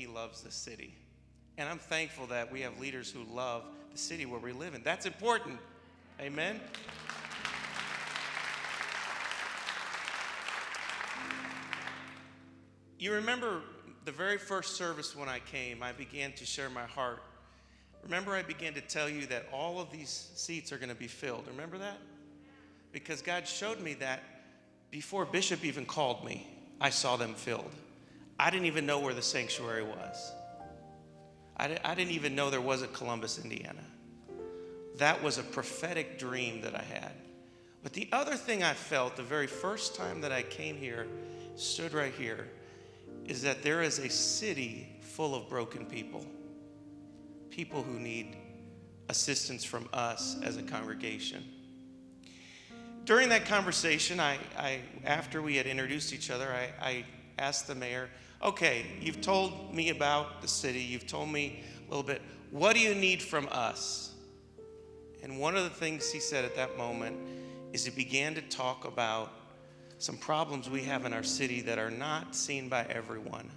he loves the city. And I'm thankful that we have leaders who love the city where we live in. That's important. Amen? You remember the very first service when I came, I began to share my heart. Remember, I began to tell you that all of these seats are going to be filled. Remember that? Because God showed me that before Bishop even called me, I saw them filled. I didn't even know where the sanctuary was. I didn't even know there was a Columbus, Indiana. That was a prophetic dream that I had. But the other thing I felt the very first time that I came here, stood right here, is that there is a city full of broken people. People who need assistance from us as a congregation. During that conversation, after we had introduced each other, I asked the mayor, okay, you've told me about the city, you've told me a little bit, what do you need from us? And one of the things he said at that moment is he began to talk about some problems we have in our city that are not seen by everyone.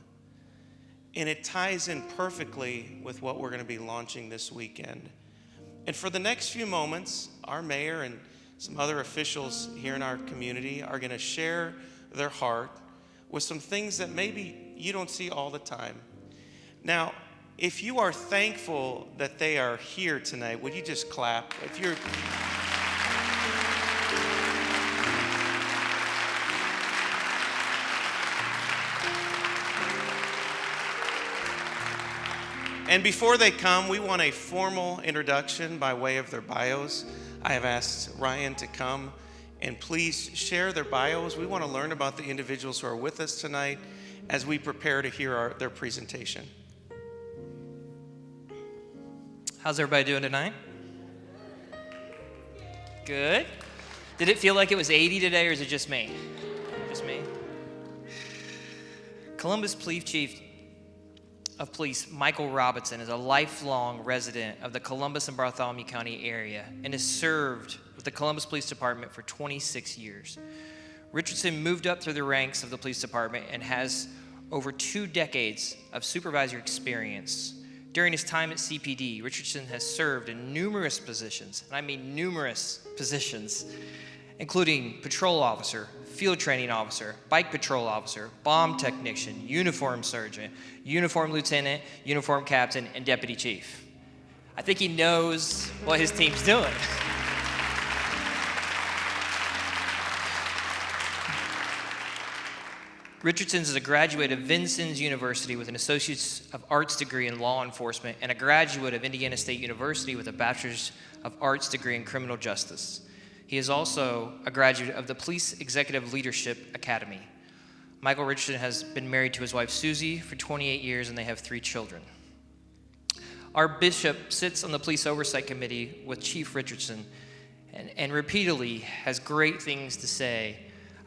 And it ties in perfectly with what we're going to be launching this weekend. And for the next few moments, our mayor and some other officials here in our community are going to share their heart with some things that maybe you don't see all the time. Now, if you are thankful that they are here tonight, would you just clap? If you're... And before they come, we want a formal introduction by way of their bios. I have asked Ryan to come and please share their bios. We want to learn about the individuals who are with us tonight as we prepare to hear their presentation. How's everybody doing tonight? Good. Did it feel like it was 80 today, or is it just me? Just me? Columbus Police Chief of Police Michael Robinson is a lifelong resident of the Columbus and Bartholomew County area and has served with the Columbus Police Department for 26 years. Richardson moved up through the ranks of the police department and has over 2 decades of supervisory experience. During his time at CPD, Richardson has served in numerous positions, and I mean numerous positions, including patrol officer, field training officer, bike patrol officer, bomb technician, uniform sergeant, uniform lieutenant, uniform captain, and deputy chief. I think he knows what his team's doing. Richardson is a graduate of Vincennes University with an Associate's of Arts degree in law enforcement and a graduate of Indiana State University with a Bachelor's of Arts degree in criminal justice. He is also a graduate of the Police Executive Leadership Academy. Michael Richardson has been married to his wife Susie for 28 years and they have 3 children. Our bishop sits on the Police Oversight Committee with Chief Richardson and repeatedly has great things to say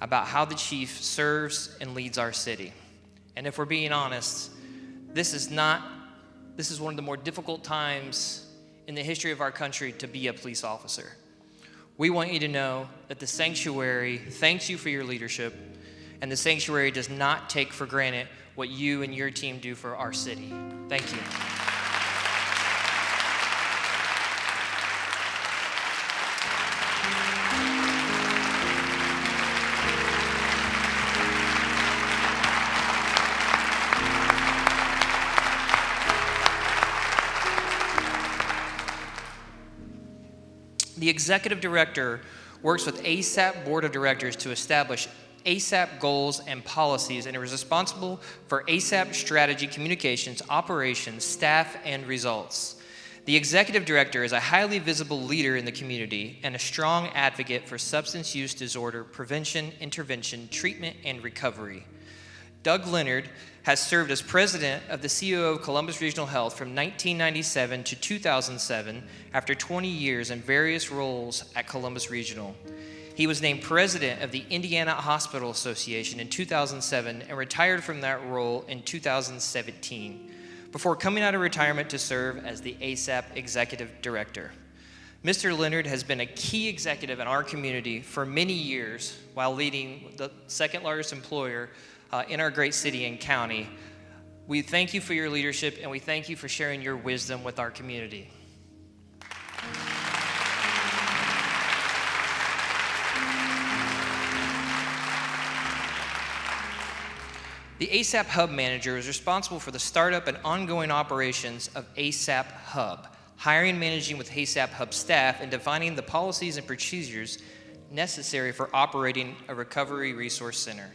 about how the chief serves and leads our city. And if we're being honest, this is one of the more difficult times in the history of our country to be a police officer. We want you to know that the sanctuary thanks you for your leadership, and the sanctuary does not take for granted what you and your team do for our city. Thank you. The executive director works with ASAP Board of Directors to establish ASAP goals and policies and is responsible for ASAP strategy, communications, operations, staff, and results. The executive director is a highly visible leader in the community and a strong advocate for substance use disorder prevention, intervention, treatment, and recovery. Doug Leonard has served as president of the COO of Columbus Regional Health from 1997 to 2007 after 20 years in various roles at Columbus Regional. He was named president of the Indiana Hospital Association in 2007 and retired from that role in 2017 before coming out of retirement to serve as the ASAP executive director. Mr. Leonard has been a key executive in our community for many years while leading the second largest employer in our great city and county, We thank you for your leadership, and we thank you for sharing your wisdom with our community. The ASAP Hub manager is responsible for the startup and ongoing operations of ASAP Hub, hiring and managing with ASAP Hub staff and defining the policies and procedures necessary for operating a recovery resource center.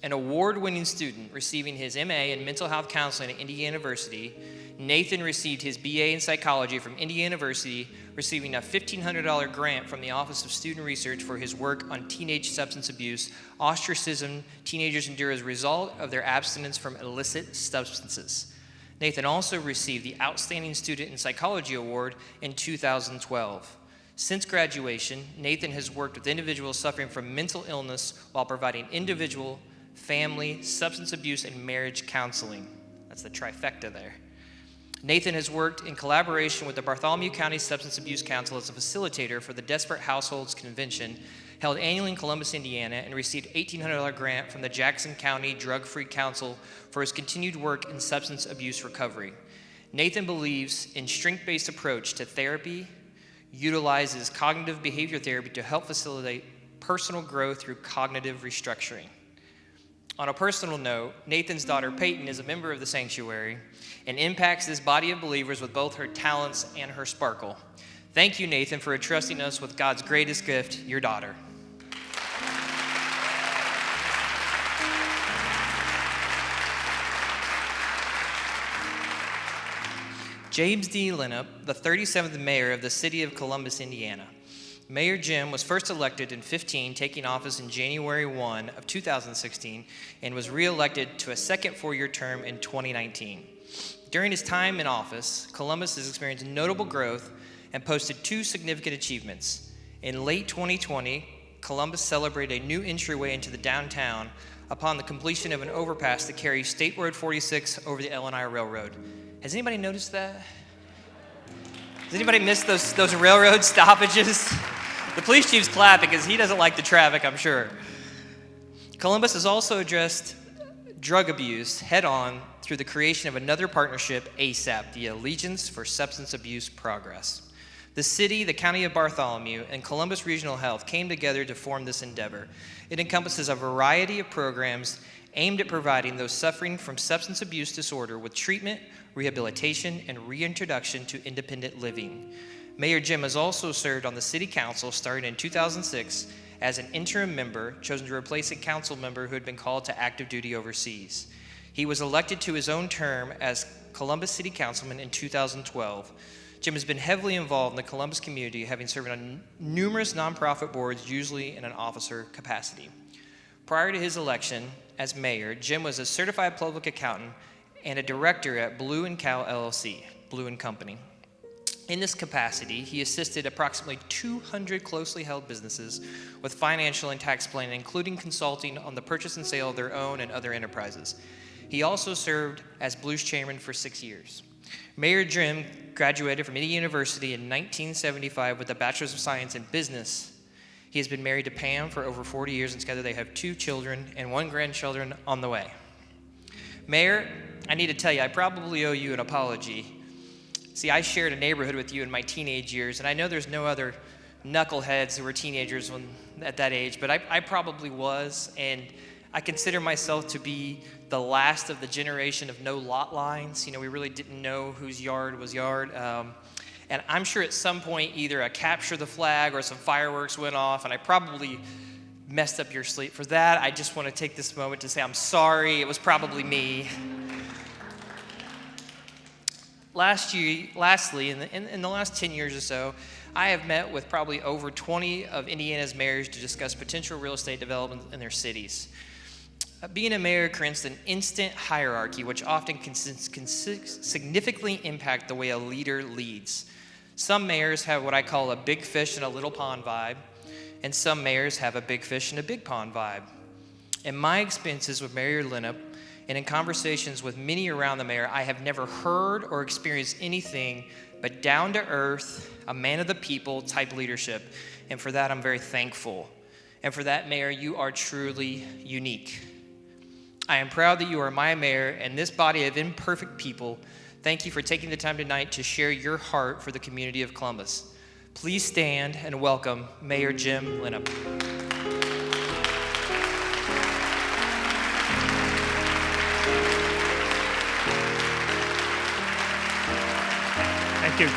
An award-winning student receiving his MA in mental health counseling at Indiana University, Nathan received his BA in psychology from Indiana University, receiving a $1,500 grant from the Office of Student Research for his work on teenage substance abuse, ostracism teenagers endure as a result of their abstinence from illicit substances. Nathan also received the Outstanding Student in Psychology Award in 2012. Since graduation, Nathan has worked with individuals suffering from mental illness while providing individual, family, substance abuse, and marriage counseling. That's the trifecta there. Nathan has worked in collaboration with the Bartholomew County Substance Abuse Council as a facilitator for the Desperate Households Convention held annually in Columbus, Indiana, and received $1,800 grant from the Jackson County Drug-Free Council for his continued work in substance abuse recovery. Nathan believes in strength-based approach to therapy, utilizes cognitive behavior therapy to help facilitate personal growth through cognitive restructuring. On a personal note, Nathan's daughter Peyton is a member of the sanctuary and impacts this body of believers with both her talents and her sparkle. Thank you, Nathan, for entrusting us with God's greatest gift, your daughter. James D. Lienhoop, the 37th mayor of the city of Columbus, Indiana. Mayor Jim was first elected in 2015, taking office in January 1 of 2016, and was re-elected to a second four-year term in 2019. During his time in office, Columbus has experienced notable growth and posted two significant achievements. In late 2020, Columbus celebrated a new entryway into the downtown upon the completion of an overpass that carries State Road 46 over the L&I Railroad. Has anybody noticed that? Has anybody missed those railroad stoppages? The police chief's clapping because he doesn't like the traffic, I'm sure. Columbus has also addressed drug abuse head-on through the creation of another partnership, ASAP, the Allegiance for Substance Abuse Progress. The city, the county of Bartholomew, and Columbus Regional Health came together to form this endeavor. It encompasses a variety of programs aimed at providing those suffering from substance abuse disorder with treatment, rehabilitation, and reintroduction to independent living. Mayor Jim has also served on the city council starting in 2006 as an interim member chosen to replace a council member who had been called to active duty overseas. He was elected to his own term as Columbus City Councilman in 2012. Jim has been heavily involved in the Columbus community, having served on numerous nonprofit boards, usually in an officer capacity. Prior to his election as mayor, Jim was a certified public accountant and a director at Blue & Cal LLC, Blue & Company. In this capacity, he assisted approximately 200 closely held businesses with financial and tax planning, including consulting on the purchase and sale of their own and other enterprises. He also served as Blue's chairman for 6 years. Mayor Jim graduated from Indiana University in 1975 with a Bachelor's of Science in Business. He has been married to Pam for over 40 years, and together they have 2 children and 1 grandchildren on the way. Mayor, I need to tell you, I probably owe you an apology. See, I shared a neighborhood with you in my teenage years, and I know there's no other knuckleheads who were teenagers at that age, but I probably was, and I consider myself to be the last of the generation of no lot lines. You know, we really didn't know whose yard was yard. And I'm sure at some point either a capture the flag or some fireworks went off, and I probably messed up your sleep. For that, I just want to take this moment to say I'm sorry. It was probably me. Lastly, in the last 10 years or so, I have met with probably over 20 of Indiana's mayors to discuss potential real estate development in their cities. Being a mayor creates an instant hierarchy, which often can significantly impact the way a leader leads. Some mayors have what I call a big fish in a little pond vibe, and some mayors have a big fish in a big pond vibe. In my experiences with Mayor Lienhoop, and in conversations with many around the mayor, I have never heard or experienced anything but down-to-earth, a man of the people type leadership. And for that, I'm very thankful. And for that, Mayor, you are truly unique. I am proud that you are my mayor and this body of imperfect people. Thank you for taking the time tonight to share your heart for the community of Columbus. Please stand and welcome Mayor Jim Lienhoop. Thank you.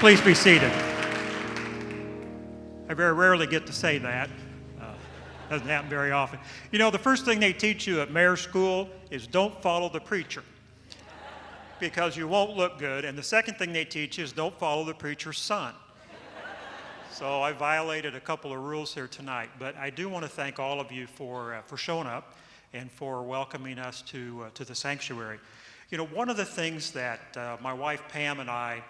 Please be seated. I very rarely get to say that. Doesn't happen very often. You know, the first thing they teach you at mayor school is don't follow the preacher, because you won't look good. And the second thing they teach you is don't follow the preacher's son. So I violated a couple of rules here tonight, but I do want to thank all of you for showing up and for welcoming us to the sanctuary. You know, one of the things that my wife Pam and I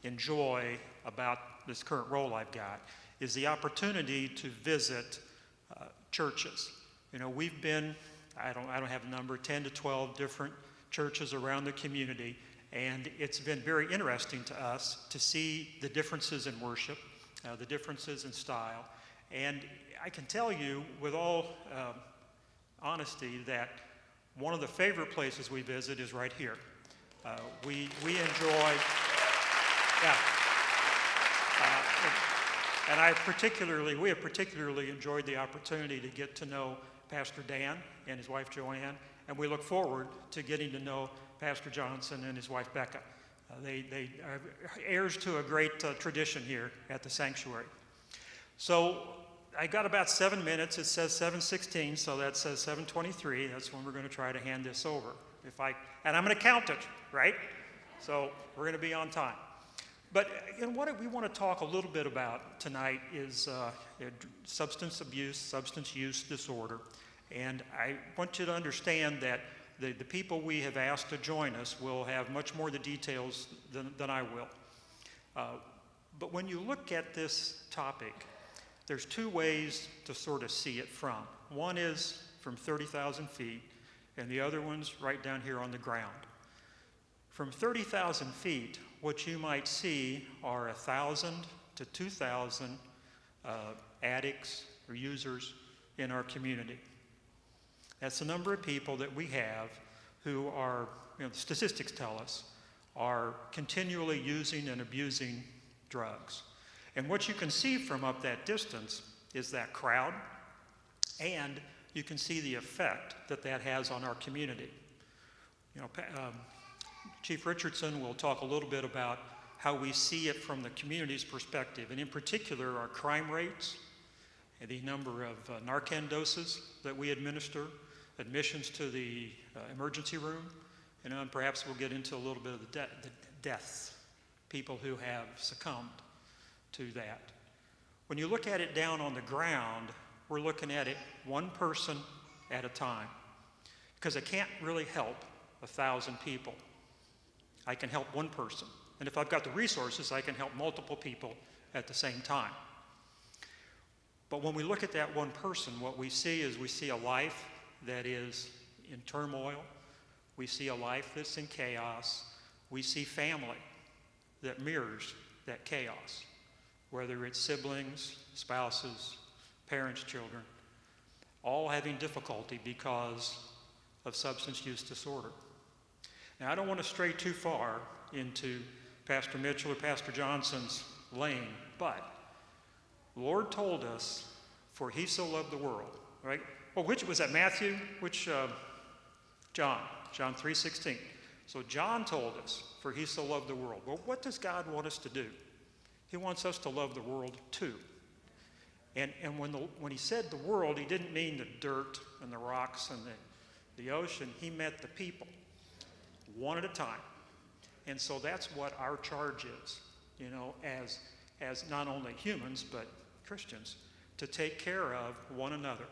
enjoy about this current role I've got is the opportunity to visit churches. You know, we've been, I don't have a number, 10 to 12 different churches around the community, and it's been very interesting to us to see the differences in worship, the differences in style. And I can tell you with all honesty that one of the favorite places we visit is right here. We enjoy, yeah. And we have particularly enjoyed the opportunity to get to know Pastor Dan and his wife Joanne, and we look forward to getting to know Pastor Johnson and his wife Becca. They are heirs to a great tradition here at the sanctuary. So I got about 7 minutes. It says 7:16, so that says 7:23. That's when we're going to try to hand this over. And I'm going to count it, right? So we're going to be on time. But you know, what we want to talk a little bit about tonight is substance abuse, substance use disorder. And I want you to understand that the people we have asked to join us will have much more of the details than I will. But when you look at this topic, there's two ways to sort of see it from. One is from 30,000 feet, and the other one's right down here on the ground. From 30,000 feet, what you might see are 1,000 to 2,000 addicts or users in our community. That's the number of people that we have who are, you know, the statistics tell us, are continually using and abusing drugs. And what you can see from up that distance is that crowd, and you can see the effect that that has on our community. You know, Chief Richardson will talk a little bit about how we see it from the community's perspective, and in particular our crime rates, and the number of Narcan doses that we administer, admissions to the emergency room, and perhaps we'll get into a little bit of the deaths, people who have succumbed to that. When you look at it down on the ground, we're looking at it one person at a time, because I can't really help 1,000 people. I can help one person. And if I've got the resources, I can help multiple people at the same time. But when we look at that one person, what we see is we see a life that is in turmoil. We see a life that's in chaos. We see family that mirrors that chaos, whether it's siblings, spouses, parents, children, all having difficulty because of substance use disorder. Now, I don't want to stray too far into Pastor Mitchell or Pastor Johnson's lane, but the Lord told us, for he so loved the world, right? Well, which was that, Matthew? Which, John 3:16. So John told us, for he so loved the world. Well, what does God want us to do? He wants us to love the world too. And when he said the world, he didn't mean the dirt and the rocks and the ocean. He meant the people, one at a time. And so that's what our charge is, you know, as not only humans, but Christians, to take care of one another.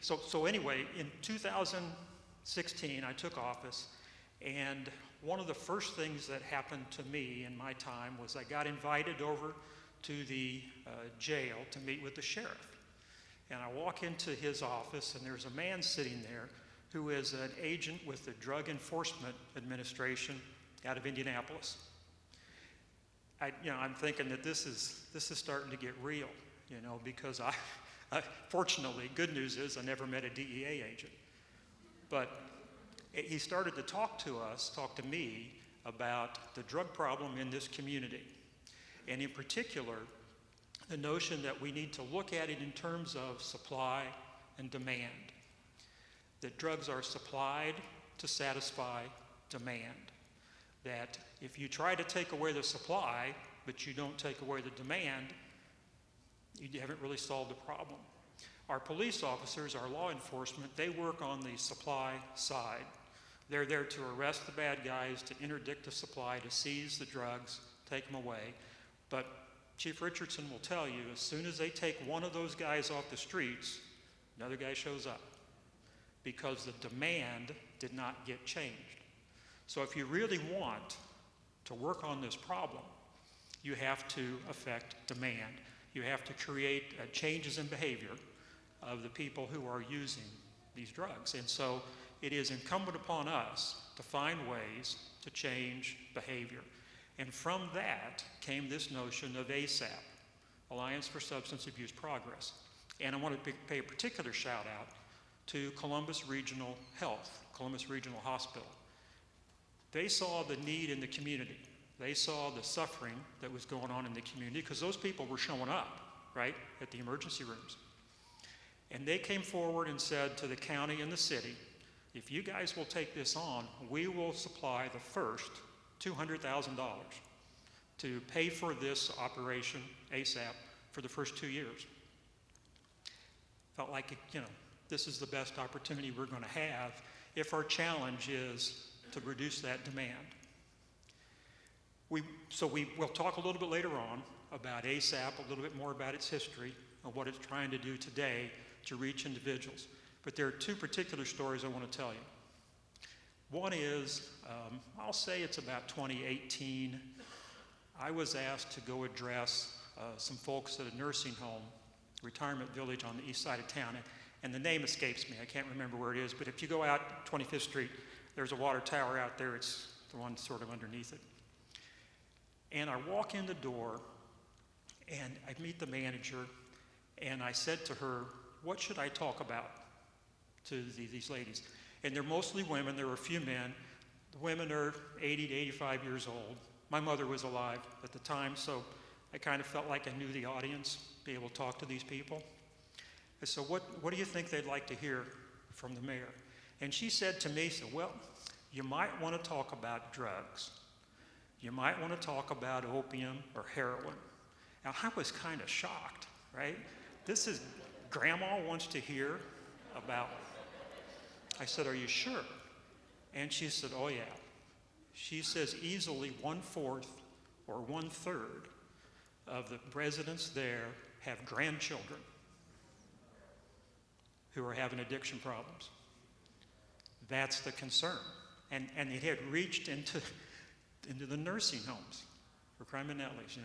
So anyway, in 2016, I took office, and one of the first things that happened to me in my time was I got invited over to the jail to meet with the sheriff. And I walk into his office, and there's a man sitting there who is an agent with the Drug Enforcement Administration out of Indianapolis. I'm thinking that this is starting to get real, because fortunately, good news is I never met a DEA agent. But he started to talk to me about the drug problem in this community. And in particular, the notion that we need to look at it in terms of supply and demand. That drugs are supplied to satisfy demand. That if you try to take away the supply, but you don't take away the demand, you haven't really solved the problem. Our police officers, our law enforcement, they work on the supply side. They're there to arrest the bad guys, to interdict the supply, to seize the drugs, take them away. But Chief Richardson will tell you, as soon as they take one of those guys off the streets, another guy shows up, because the demand did not get changed. So if you really want to work on this problem, you have to affect demand. You have to create changes in behavior of the people who are using these drugs. And so it is incumbent upon us to find ways to change behavior. And from that came this notion of ASAP, Alliance for Substance Abuse Progress. And I want to pay a particular shout out to Columbus Regional Health, Columbus Regional Hospital. They saw the need in the community. They saw the suffering that was going on in the community, because those people were showing up, right, at the emergency rooms. And they came forward and said to the county and the city, if you guys will take this on, we will supply the first $200,000 to pay for this operation ASAP for the first 2 years. Felt like, this is the best opportunity we're going to have if our challenge is to reduce that demand. We'll talk a little bit later on about ASAP, a little bit more about its history and what it's trying to do today to reach individuals. But there are two particular stories I want to tell you. One is, I'll say it's about 2018. I was asked to go address some folks at a nursing home, retirement village on the east side of town. And the name escapes me. I can't remember where it is. But if you go out 25th Street, there's a water tower out there. It's the one sort of underneath it. And I walk in the door, and I meet the manager, and I said to her, what should I talk about to these ladies? And they're mostly women. There were a few men. The women are 80 to 85 years old. My mother was alive at the time, so I kind of felt like I knew the audience, be able to talk to these people. I said, what do you think they'd like to hear from the mayor? And she said to me, well, you might want to talk about drugs. You might want to talk about opium or heroin. Now, I was kind of shocked, right? This is, Grandma wants to hear about. I said, are you sure? And she said, oh yeah. She says easily 1/4 or 1/3 of the residents there have grandchildren who are having addiction problems. That's the concern. And it had reached into the nursing homes for criminellis,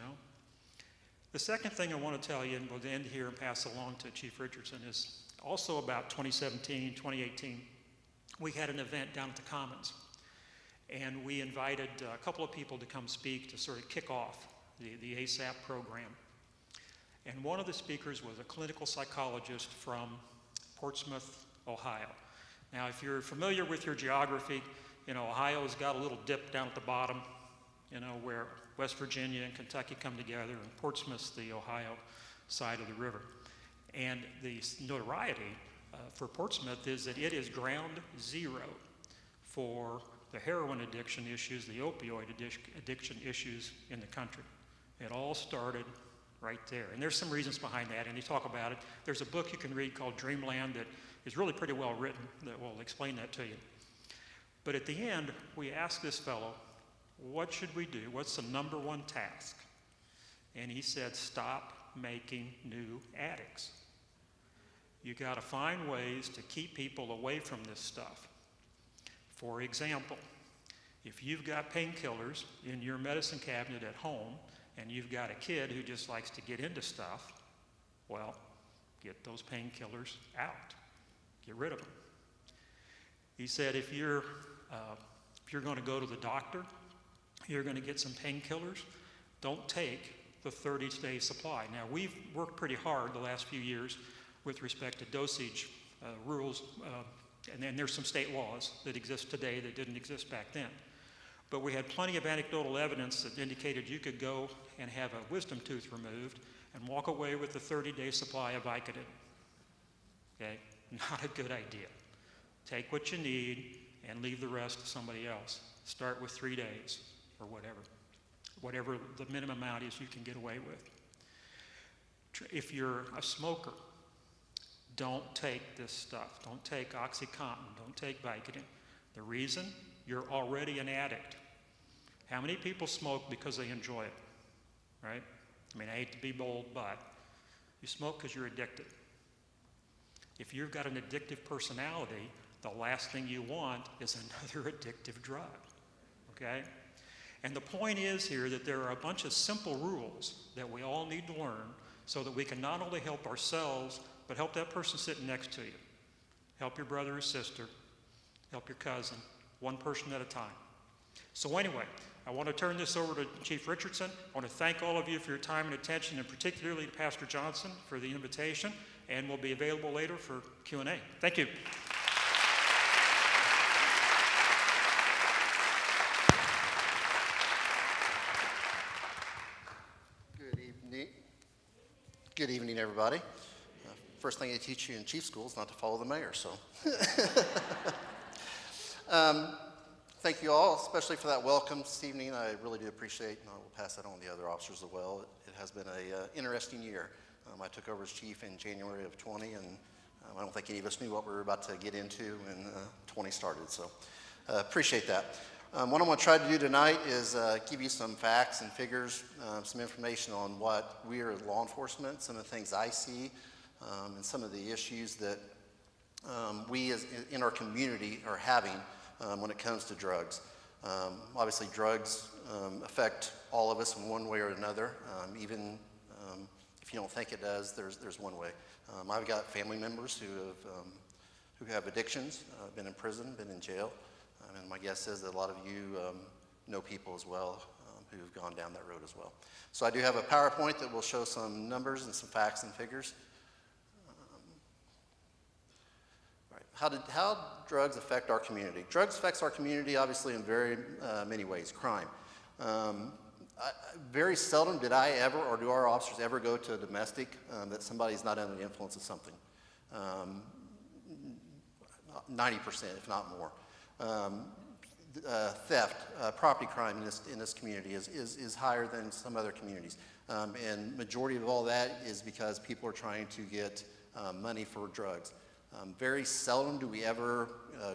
The second thing I want to tell you, and we'll end here and pass along to Chief Richardson, is also about 2017, 2018, we had an event down at the Commons. And we invited a couple of people to come speak to sort of kick off the ASAP program. And one of the speakers was a clinical psychologist from Portsmouth, Ohio. Now, if you're familiar with your geography, Ohio's got a little dip down at the bottom, where West Virginia and Kentucky come together, and Portsmouth's the Ohio side of the river. And the notoriety for Portsmouth is that it is ground zero for the heroin addiction issues, the opioid addiction issues in the country. It all started right there. And there's some reasons behind that, and you talk about it. There's a book you can read called Dreamland that is really pretty well written that will explain that to you. But at the end, we asked this fellow, what should we do? What's the number one task? And he said, stop making new addicts. You got to find ways to keep people away from this stuff. For example, if you've got painkillers in your medicine cabinet at home and you've got a kid who just likes to get into stuff, well, get those painkillers out. Get rid of them. He said, if you're going to go to the doctor, you're going to get some painkillers, don't take the 30-day supply. Now, we've worked pretty hard the last few years with respect to dosage rules, and then there's some state laws that exist today that didn't exist back then. But we had plenty of anecdotal evidence that indicated you could go and have a wisdom tooth removed and walk away with the 30-day supply of Vicodin. Okay? Not a good idea. Take what you need and leave the rest to somebody else. Start with 3 days or whatever the minimum amount is you can get away with. If you're a smoker, don't take this stuff. Don't take OxyContin. Don't take Vicodin. The reason, you're already an addict. How many people smoke because they enjoy it, right? I mean, I hate to be bold, but you smoke because you're addicted. If you've got an addictive personality, the last thing you want is another addictive drug, okay? And the point is here that there are a bunch of simple rules that we all need to learn so that we can not only help ourselves, but help that person sitting next to you. Help your brother or sister, help your cousin, one person at a time. So anyway, I want to turn this over to Chief Richardson. I want to thank all of you for your time and attention, and particularly to Pastor Johnson for the invitation, and we'll be available later for Q&A. Thank you. Good evening, everybody. First thing they teach you in chief school is not to follow the mayor, so. Thank you all, especially for that welcome this evening. I really do appreciate, and I will pass that on to the other officers as well. It has been an interesting year. I took over as chief in January of 20, and I don't think any of us knew what we were about to get into when 20 started, so appreciate that. What I'm going to try to do tonight is give you some facts and figures, some information on what we are as law enforcement, some of the things I see, and some of the issues that we in our community are having when it comes to drugs. Obviously, drugs affect all of us in one way or another. Even if you don't think it does, there's one way. I've got family members who have addictions, been in prison, been in jail. And my guess is that a lot of you know people as well who've gone down that road as well. So I do have a PowerPoint that will show some numbers and some facts and figures. How drugs affect our community? Drugs affects our community obviously in very many ways. Crime. Very seldom did I ever, or do our officers ever go to a domestic that somebody's not under the influence of something. 90%, if not more. Theft, property crime in this community is higher than some other communities. And majority of all that is because people are trying to get money for drugs. Very seldom do we ever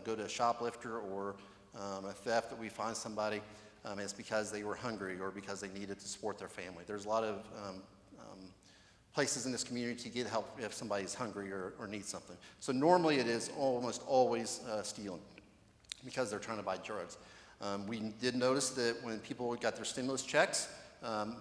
go to a shoplifter or a theft that we find somebody, and it's because they were hungry or because they needed to support their family. There's a lot of places in this community to get help if somebody's hungry or needs something. So normally it is almost always stealing, because they're trying to buy drugs. We did notice that when people got their stimulus checks,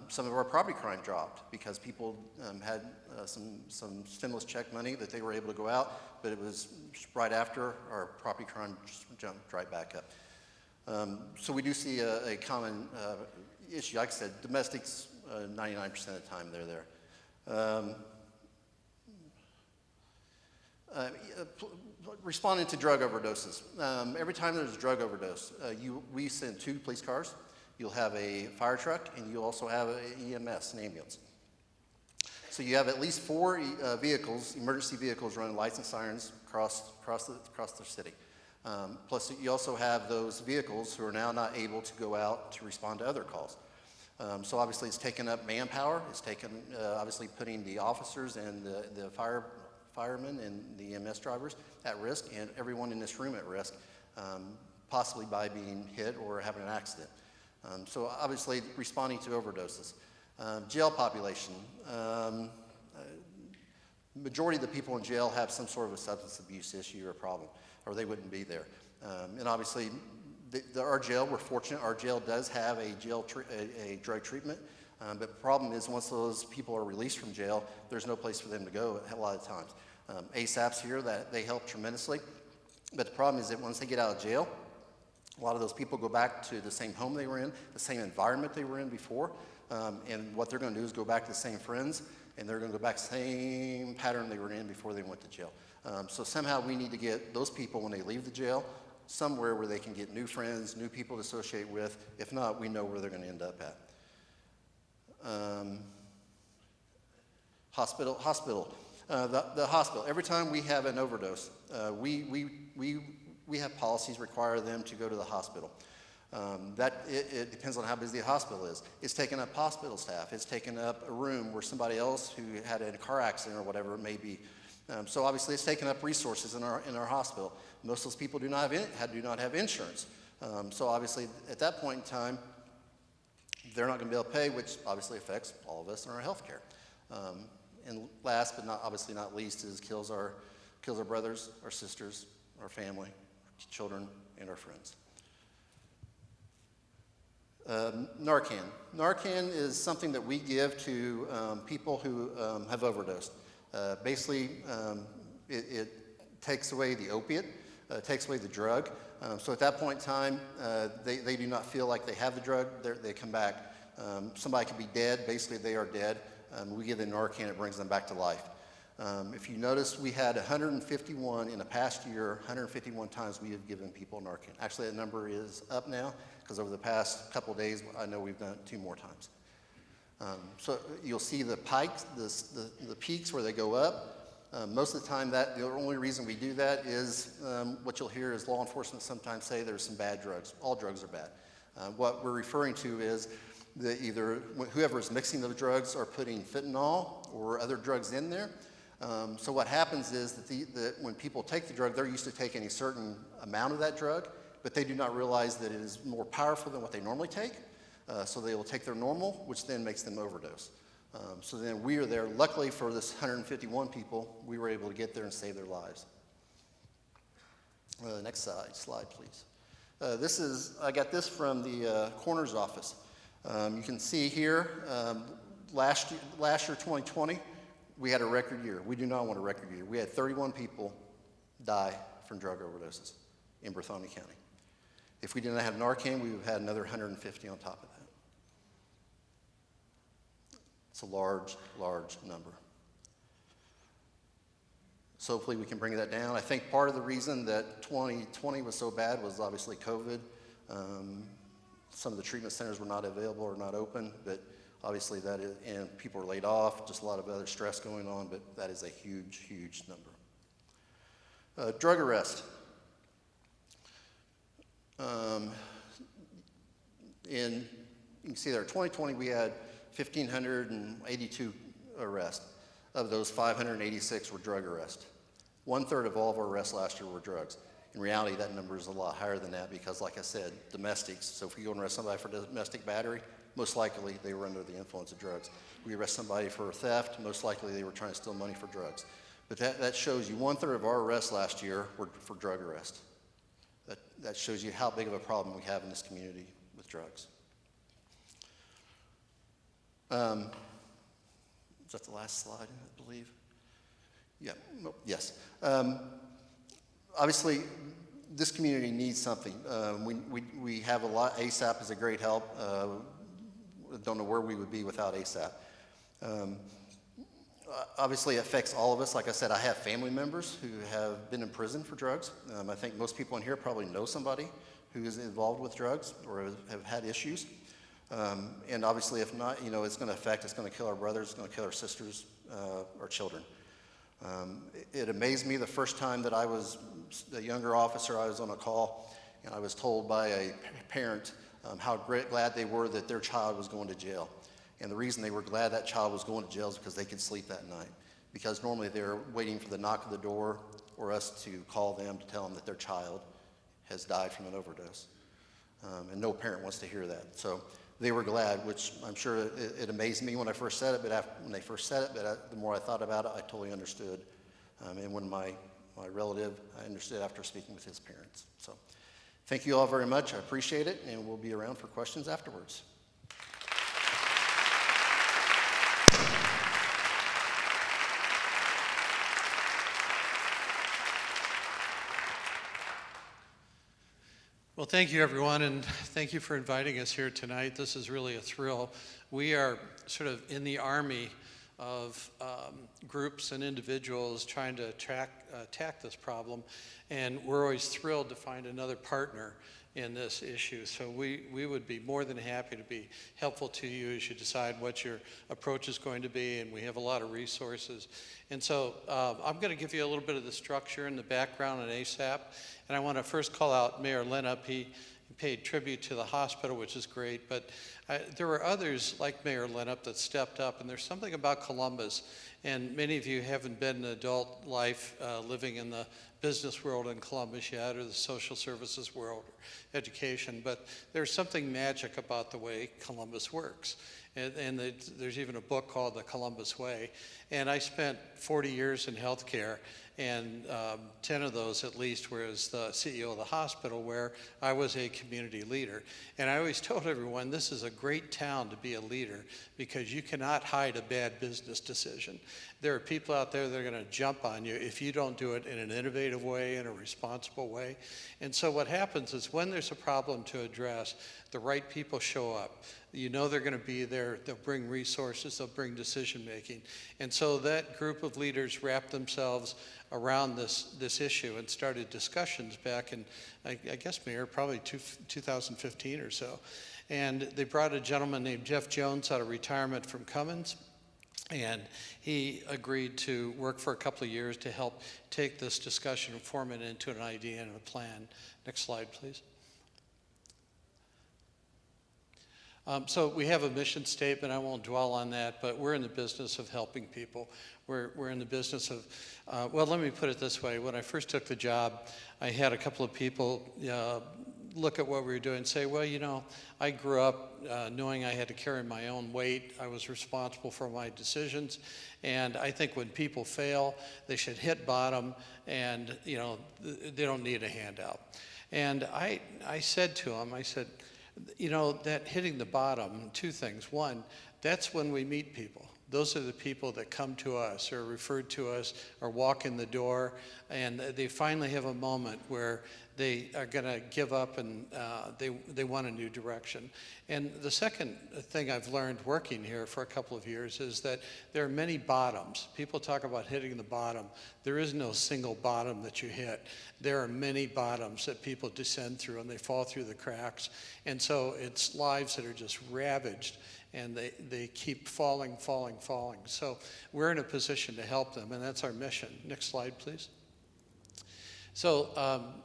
some of our property crime dropped because people had some stimulus check money that they were able to go out, but it was right after our property crime just jumped right back up. So we do see a common issue. Like I said, domestics, 99% of the time they're there. Responding to drug overdoses. Every time there's a drug overdose, we send 2 police cars. You'll have a fire truck, and you'll also have an EMS, an ambulance. So you have at least 4 vehicles, emergency vehicles, running lights and sirens across the city. Plus, you also have those vehicles who are now not able to go out to respond to other calls. So obviously, it's taken up manpower. It's taken, obviously, putting the officers and the firemen and the EMS drivers at risk, and everyone in this room at risk, possibly by being hit or having an accident. So obviously responding to overdoses. Jail population. Majority of the people in jail have some sort of a substance abuse issue or problem, or they wouldn't be there. And obviously our jail, we're fortunate, our jail does have a drug treatment. But the problem is once those people are released from jail, there's no place for them to go a lot of times. ASAPs here, that they help tremendously. But the problem is that once they get out of jail, a lot of those people go back to the same home they were in, the same environment they were in before, and what they're going to do is go back to the same friends, and they're going to go back to the same pattern they were in before they went to jail. So somehow we need to get those people, when they leave the jail, somewhere where they can get new friends, new people to associate with. If not, we know where they're going to end up at. Hospital. The hospital. Every time we have an overdose, we have policies require them to go to the hospital. It depends on how busy the hospital is. It's taken up hospital staff. It's taken up a room where somebody else who had a car accident or whatever it may be. So obviously it's taken up resources in our hospital. Most of those people do not have insurance. So obviously at that point in time, they're not going to be able to pay, which obviously affects all of us in our health care. And last but obviously not least is kills our brothers, our sisters, our family, our children, and our friends. Narcan. Narcan is something that we give to people who have overdosed. Basically, it takes away the opiate, takes away the drug. So at that point in time, they do not feel like they have the drug. They come back. Somebody could be dead. Basically, they are dead. We give them Narcan. It brings them back to life. If you notice, we had 151 in the past year, 151 times we have given people Narcan. Actually, that number is up now, because over the past couple of days, I know we've done it 2 more times. So you'll see the pikes, the peaks where they go up. Most of the time, the only reason we do that is what you'll hear is law enforcement sometimes say there's some bad drugs. All drugs are bad. What we're referring to is that either whoever is mixing those drugs are putting fentanyl or other drugs in there. So what happens is that when people take the drug, they're used to taking a certain amount of that drug, but they do not realize that it is more powerful than what they normally take. So they will take their normal, which then makes them overdose. So then we are there. Luckily for this 151 people, we were able to get there and save their lives. Next slide, please. I got this from the coroner's office. You can see here, last year, 2020, we had a record year. We do not want a record year. We had 31 people die from drug overdoses in Berthani County. If we didn't have Narcan, we would have had another 150 on top of that. It's a large, large number. So hopefully we can bring that down. I think part of the reason that 2020 was so bad was obviously COVID. Some of the treatment centers were not available or not open, but obviously and people were laid off, just a lot of other stress going on, but that is a huge, huge number. Drug arrest. You can see there, 2020 we had 1,582 arrests. Of those, 586 were drug arrests. 1/3 of all of our arrests last year were drugs. In reality, that number is a lot higher than that because, like I said, domestics. So if we go and arrest somebody for domestic battery, most likely they were under the influence of drugs. We arrest somebody for theft, most likely they were trying to steal money for drugs. But that shows you 1/3 of our arrests last year were for drug arrest. That shows you how big of a problem we have in this community with drugs. Is that the last slide, I believe? Yeah, yes. Obviously, this community needs something. We have a lot. ASAP is a great help. Don't know where we would be without ASAP. Obviously, it affects all of us. Like I said, I have family members who have been in prison for drugs. I think most people in here probably know somebody who is involved with drugs or have had issues. And obviously, if not, it's going to kill our brothers, it's going to kill our sisters, our children. It amazed me the first time that I was a younger officer, I was on a call, and I was told by a parent how glad they were that their child was going to jail. And the reason they were glad that child was going to jail is because they could sleep that night. Because normally they're waiting for the knock of the door or us to call them to tell them that their child has died from an overdose. And no parent wants to hear that. So they were glad, which I'm sure it amazed me when I first said it, but when they first said it, but the more I thought about it, I totally understood. And when my relative, I understood after speaking with his parents. So thank you all very much. I appreciate it, and we'll be around for questions afterwards. Well, thank you, everyone, and thank you for inviting us here tonight. This is really a thrill. We are sort of in the army of groups and individuals trying to attack this problem, and we're always thrilled to find another partner in this issue. So we would be more than happy to be helpful to you as you decide what your approach is going to be, and we have a lot of resources. And so I'm going to give you a little bit of the structure and the background on ASAP, and I want to first call out Mayor Lienhoop. He paid tribute to the hospital, which is great, but there were others like Mayor Lienhoop that stepped up, and there's something about Columbus, and many of you haven't been in adult life living in the business world in Columbus yet, or the social services world, or education, but there's something magic about the way Columbus works. And there's even a book called The Columbus Way. And I spent 40 years in healthcare, and 10 of those at least were as the CEO of the hospital, where I was a community leader. And I always told everyone, this is a great town to be a leader, because you cannot hide a bad business decision. There are people out there that are going to jump on you if you don't do it in an innovative way, in a responsible way. And so what happens is, when there's a problem to address, the right people show up. You know they're going to be there. They'll bring resources. They'll bring decision making. And so that group of leaders wrapped themselves around this issue and started discussions back in, I guess, Mayor, probably 2015 or so. And they brought a gentleman named Jeff Jones out of retirement from Cummins, and he agreed to work for a couple of years to help take this discussion and form it into an idea and a plan. Next slide, please. So we have a mission statement. I won't dwell on that, but we're in the business of helping people. We're in the business of, well, let me put it this way. When I first took the job, I had a couple of people look at what we were doing and say, well, you know, I grew up knowing I had to carry my own weight. I was responsible for my decisions. And I think when people fail, they should hit bottom, and, you know, they don't need a handout. And I said to them, I said, you know, that hitting the bottom, two things. One, that's when we meet people. Those are the people that come to us or referred to us or walk in the door, and they finally have a moment where they are going to give up, and they want a new direction. And the second thing I've learned working here for a couple of years is that there are many bottoms. People talk about hitting the bottom. There is no single bottom that you hit. There are many bottoms that people descend through, and they fall through the cracks. And so it's lives that are just ravaged, and they keep falling. So we're in a position to help them, and that's our mission. Next slide, please. So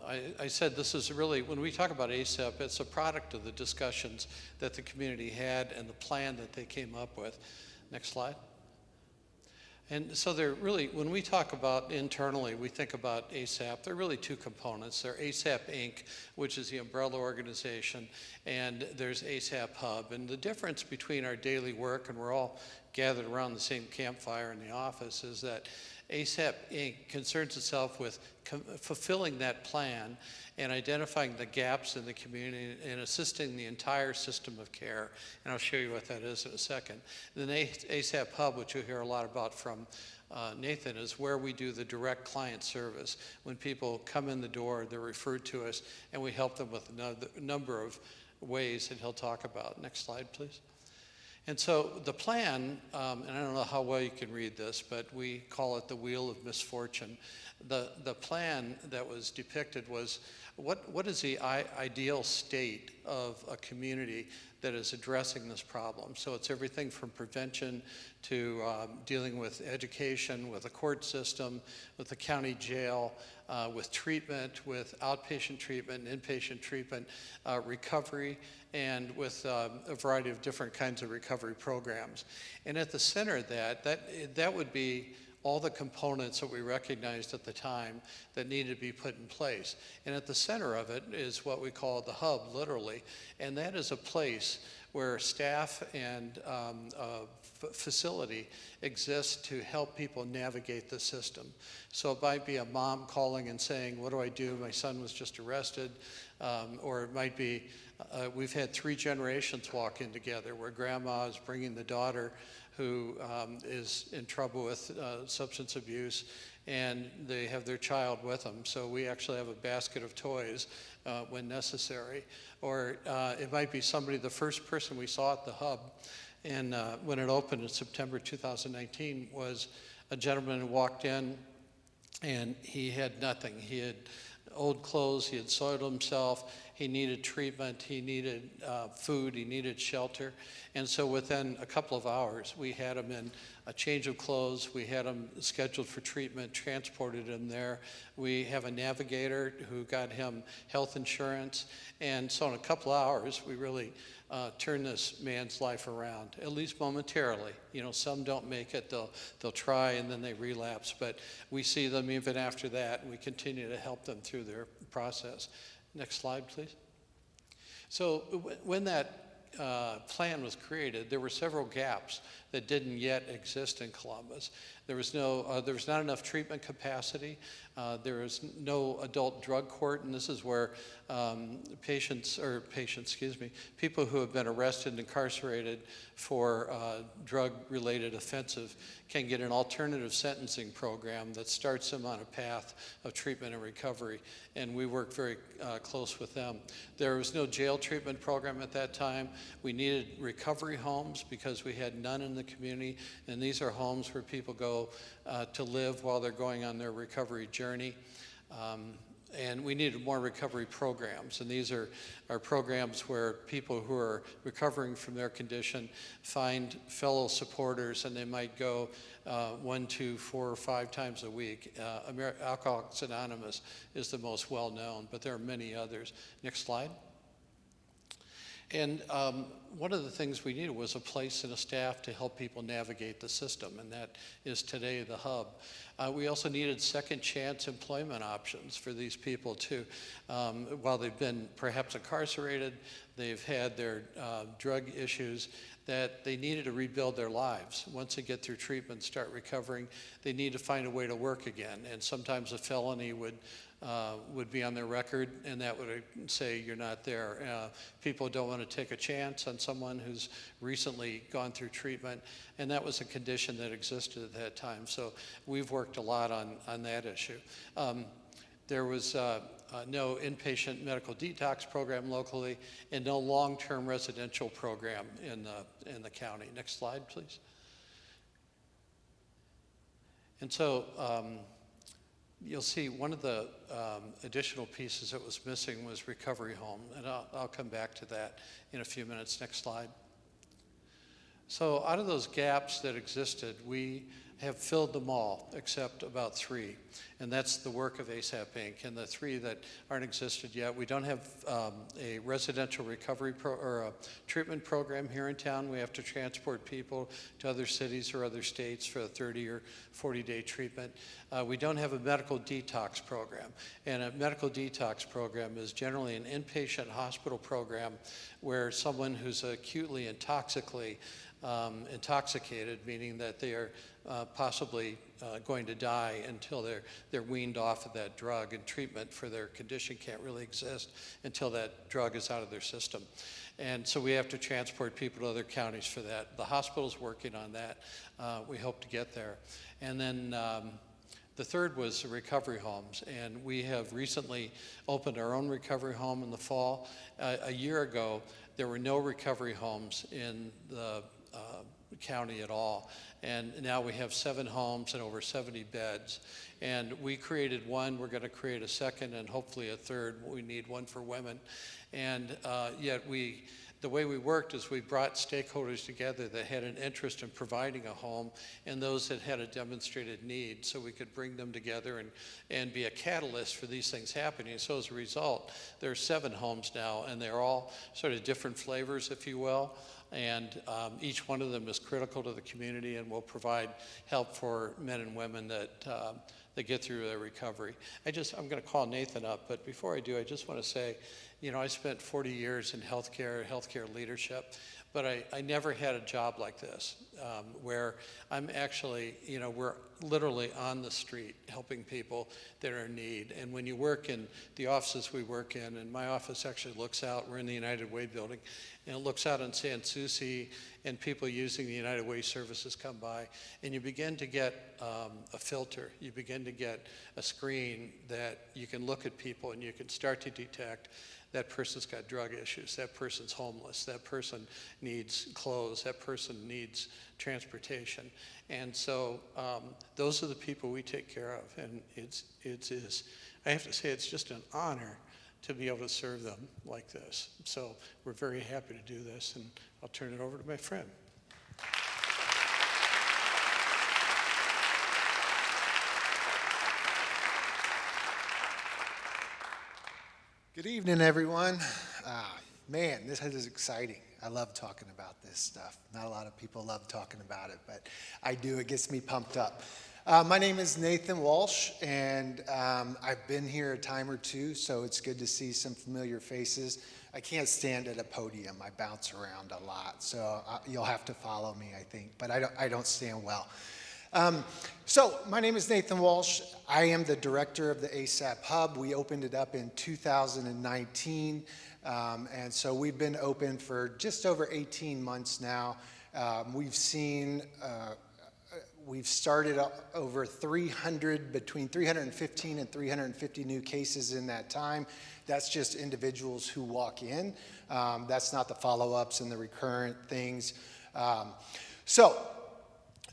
I said this is really, when we talk about ASAP, it's a product of the discussions that the community had and the plan that they came up with. Next slide. And so they're really, when we talk about internally, we think about ASAP, there are really two components. There's ASAP Inc., which is the umbrella organization, and there's ASAP Hub. And the difference between our daily work, and we're all gathered around the same campfire in the office, is that ASAP Inc. concerns itself with fulfilling that plan and identifying the gaps in the community and assisting the entire system of care. And I'll show you what that is in a second. And then ASAP Hub, which you'll hear a lot about from Nathan, is where we do the direct client service. When people come in the door, they're referred to us, and we help them with a number of ways that he'll talk about. Next slide, please. And so the plan, and I don't know how well you can read this, but we call it the Wheel of Misfortune. The plan that was depicted was, what is the ideal state of a community that is addressing this problem? So it's everything from prevention to dealing with education, with a court system, with the county jail, with treatment, with outpatient treatment, inpatient treatment, recovery, and with a variety of different kinds of recovery programs. And at the center of that would be all the components that we recognized at the time that needed to be put in place. And at the center of it is what we call the hub, literally. And that is a place where staff and facility exists to help people navigate the system. So it might be a mom calling and saying, what do I do? My son was just arrested. Or it might be, we've had 3 generations walk in together where grandma is bringing the daughter who is in trouble with substance abuse, and they have their child with them. So we actually have a basket of toys when necessary. Or it might be somebody, the first person we saw at the hub, and when it opened in September 2019, was a gentleman who walked in, and he had nothing. He had old clothes, he had soiled himself, he needed treatment, he needed food, he needed shelter. And so within a couple of hours, we had him in a change of clothes, we had him scheduled for treatment, transported him there. We have a navigator who got him health insurance. And so in a couple of hours, we really turn this man's life around, at least momentarily. You know, some don't make it, they'll try and then they relapse, but we see them even after that, and we continue to help them through their process. Next slide, please. So when that plan was created, there were several gaps that didn't yet exist in Columbus. There was not enough treatment capacity. There was no adult drug court, and this is where people who have been arrested and incarcerated for drug-related offenses can get an alternative sentencing program that starts them on a path of treatment and recovery, and we work very close with them. There was no jail treatment program at that time. We needed recovery homes because we had none in the community, and these are homes where people go to live while they're going on their recovery journey. And we needed more recovery programs, and these are programs where people who are recovering from their condition find fellow supporters, and they might go 1, 2, 4, or 5 times a week. Alcoholics Anonymous is the most well-known, but there are many others. Next slide. And one of the things we needed was a place and a staff to help people navigate the system, and that is today the hub. We also needed second chance employment options for these people too. While they've been perhaps incarcerated, they've had their drug issues, that they needed to rebuild their lives. Once they get through treatment, start recovering, they need to find a way to work again. And sometimes a felony would be on their record, and that would say you're not there. People don't want to take a chance on someone who's recently gone through treatment, and that was a condition that existed at that time. So we've worked a lot on that issue. There was no inpatient medical detox program locally, and no long-term residential program in the county. Next slide, please. And so you'll see one of the additional pieces that was missing was recovery home, and I'll come back to that in a few minutes. Next slide. So out of those gaps that existed, we have filled them all except about 3, and that's the work of ASAP Inc. And the 3 that aren't existed yet, we don't have a residential recovery or a treatment program here in town. We have to transport people to other cities or other states for a 30 or 40-day treatment. We don't have a medical detox program, and a medical detox program is generally an inpatient hospital program where someone who's acutely intoxicated, meaning that they are possibly going to die until they're weaned off of that drug, and treatment for their condition can't really exist until that drug is out of their system. And so we have to transport people to other counties for that. The hospital's working on that. We hope to get there. And then the third was the recovery homes, and we have recently opened our own recovery home in the fall. A year ago, there were no recovery homes in the county at all, and now we have 7 homes and over 70 beds. And we created one, we're going to create a second and hopefully a third. We need one for women. And yet the way we worked is we brought stakeholders together that had an interest in providing a home, and those that had a demonstrated need, so we could bring them together and be a catalyst for these things happening. So as a result, there are 7 homes now, and they're all sort of different flavors, if you will. And each one of them is critical to the community and will provide help for men and women that get through their recovery. I'm going to call Nathan up, but before I do, I just want to say, you know, I spent 40 years in healthcare leadership, but I never had a job like this, where I'm actually, you know, we're literally on the street helping people that are in need. And when you work in the offices we work in, and my office actually looks out, we're in the United Way building, and it looks out on San Souci, and people using the United Way services come by, and you begin to get a filter. You begin to get a screen that you can look at people and you can start to detect that person's got drug issues, that person's homeless, that person needs clothes, that person needs transportation. And so those are the people we take care of. And I have to say, it's just an honor to be able to serve them like this. So we're very happy to do this, and I'll turn it over to my friend. Good evening, everyone. Man, this is exciting. I love talking about this stuff. Not a lot of people love talking about it, but I do. It gets me pumped up. My name is Nathan Walsh, and I've been here a time or two, so it's good to see some familiar faces. I can't stand at a podium. I bounce around a lot, so you'll have to follow me, I think, but I don't stand well. So my name is Nathan Walsh. I am the director of the ASAP Hub. We opened it up in 2019, and so we've been open for just over 18 months now. We've started over 300, between 315 and 350 new cases in that time. That's just individuals who walk in. That's not the follow-ups and the recurrent things.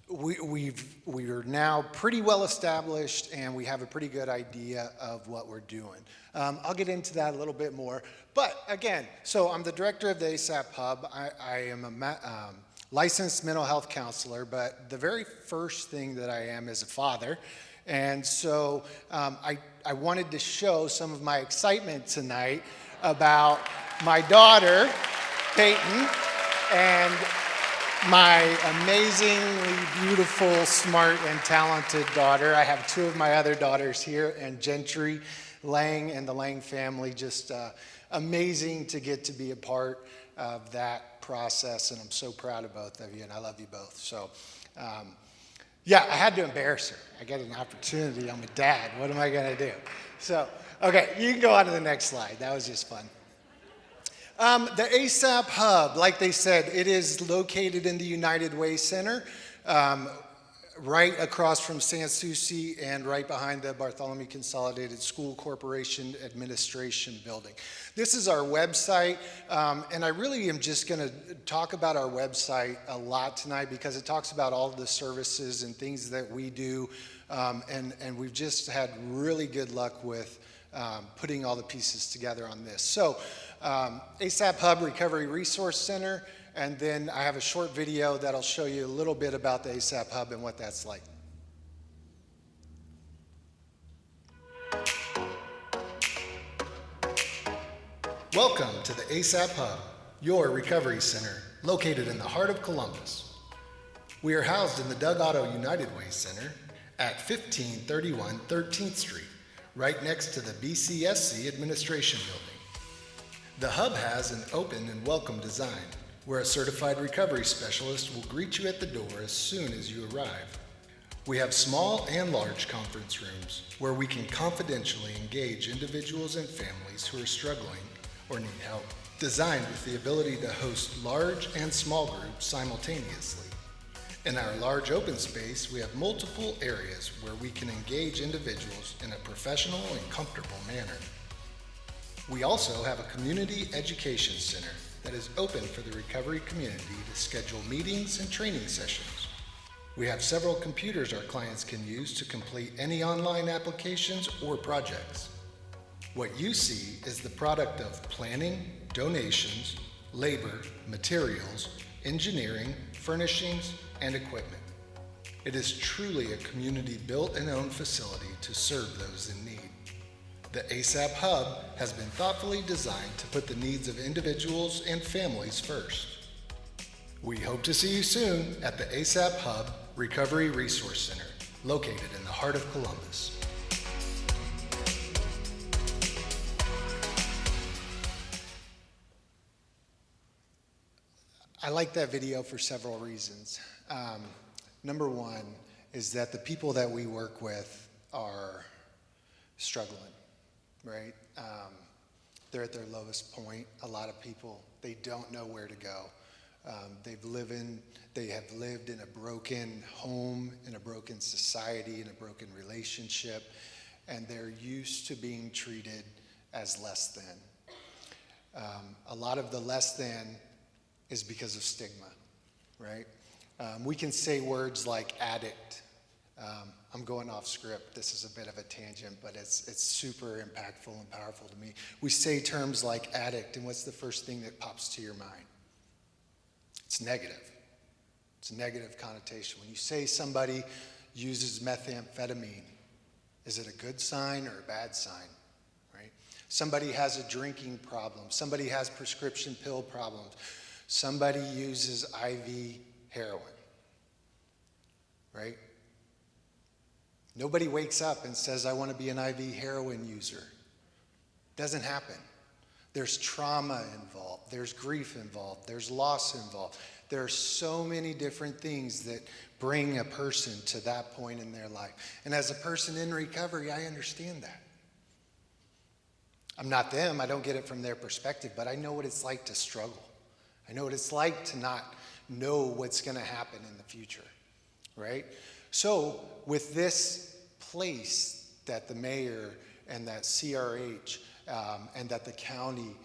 We are now pretty well established, and we have a pretty good idea of what we're doing. I'll get into that a little bit more. But again, so I'm the director of the ASAP Hub. I am a licensed mental health counselor, but the very first thing that I am is a father. And so I wanted to show some of my excitement tonight about my daughter, Peyton, and my amazingly beautiful, smart, and talented daughter. I have two of my other daughters here, and Gentry Lang and the Lang family. Just amazing to get to be a part of that process, and I'm so proud of both of you, and I love you both. So, yeah, I had to embarrass her. I got an opportunity. I'm a dad. What am I going to do? So, okay, you can go on to the next slide. That was just fun. The ASAP Hub, like they said, it is located in the United Way Center, right across from San Souci and right behind the Bartholomew Consolidated School Corporation Administration Building. This is our website, and I really am just going to talk about our website a lot tonight because it talks about all the services and things that we do, and we've just had really good luck with putting all the pieces together on this. So, ASAP Hub Recovery Resource Center, and then I have a short video that'll show you a little bit about the ASAP Hub and what that's like. Welcome to the ASAP Hub, your recovery center, located in the heart of Columbus. We are housed in the Doug Otto United Way Center at 1531 13th Street, right next to the BCSC Administration Building. The Hub has an open and welcome design, where a certified recovery specialist will greet you at the door as soon as you arrive. We have small and large conference rooms where we can confidentially engage individuals and families who are struggling or need help, designed with the ability to host large and small groups simultaneously. In our large open space, we have multiple areas where we can engage individuals in a professional and comfortable manner. We also have a community education center that is open for the recovery community to schedule meetings and training sessions. We have several computers our clients can use to complete any online applications or projects. What you see is the product of planning, donations, labor, materials, engineering, furnishings, and equipment. It is truly a community-built and owned facility to serve those in need. The ASAP Hub has been thoughtfully designed to put the needs of individuals and families first. We hope to see you soon at the ASAP Hub Recovery Resource Center, located in the heart of Columbus. I like that video for several reasons. Number one, is that the people that we work with are struggling, right? They're at their lowest point. A lot of people, they don't know where to go. They have lived in a broken home, in a broken society, in a broken relationship, and they're used to being treated as less than. A lot of the less than is because of stigma, right? We can say words like addict. I'm going off script. This is a bit of a tangent, but it's super impactful and powerful to me. We say terms like addict, and what's the first thing that pops to your mind? It's negative. It's a negative connotation. When you say somebody uses methamphetamine, is it a good sign or a bad sign, right? Somebody has a drinking problem. Somebody has prescription pill problems. Somebody uses IV heroin, right? Nobody wakes up and says, I want to be an IV heroin user. Doesn't happen. There's trauma involved. There's grief involved. There's loss involved. There are so many different things that bring a person to that point in their life. And as a person in recovery, I understand that. I'm not them. I don't get it from their perspective, but I know what it's like to struggle. I know what it's like to not know what's going to happen in the future, right? So with this place that the mayor and that CRH and that the county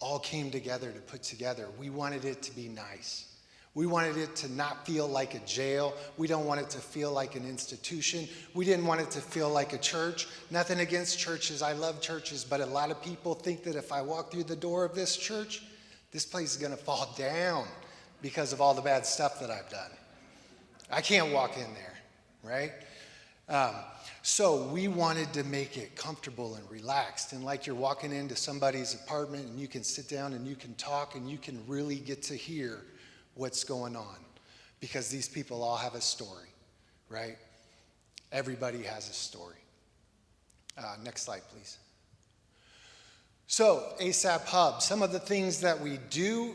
all came together to put together, we wanted it to be nice. We wanted it to not feel like a jail. We don't want it to feel like an institution. We didn't want it to feel like a church. Nothing against churches. I love churches, but a lot of people think that if I walk through the door of this church, this place is going to fall down because of all the bad stuff that I've done. I can't walk in there, right? So we wanted to make it comfortable and relaxed, and like you're walking into somebody's apartment and you can sit down and you can talk and you can really get to hear what's going on, because these people all have a story, right? Everybody has a story. Next slide, please. So, ASAP Hub, some of the things that we do,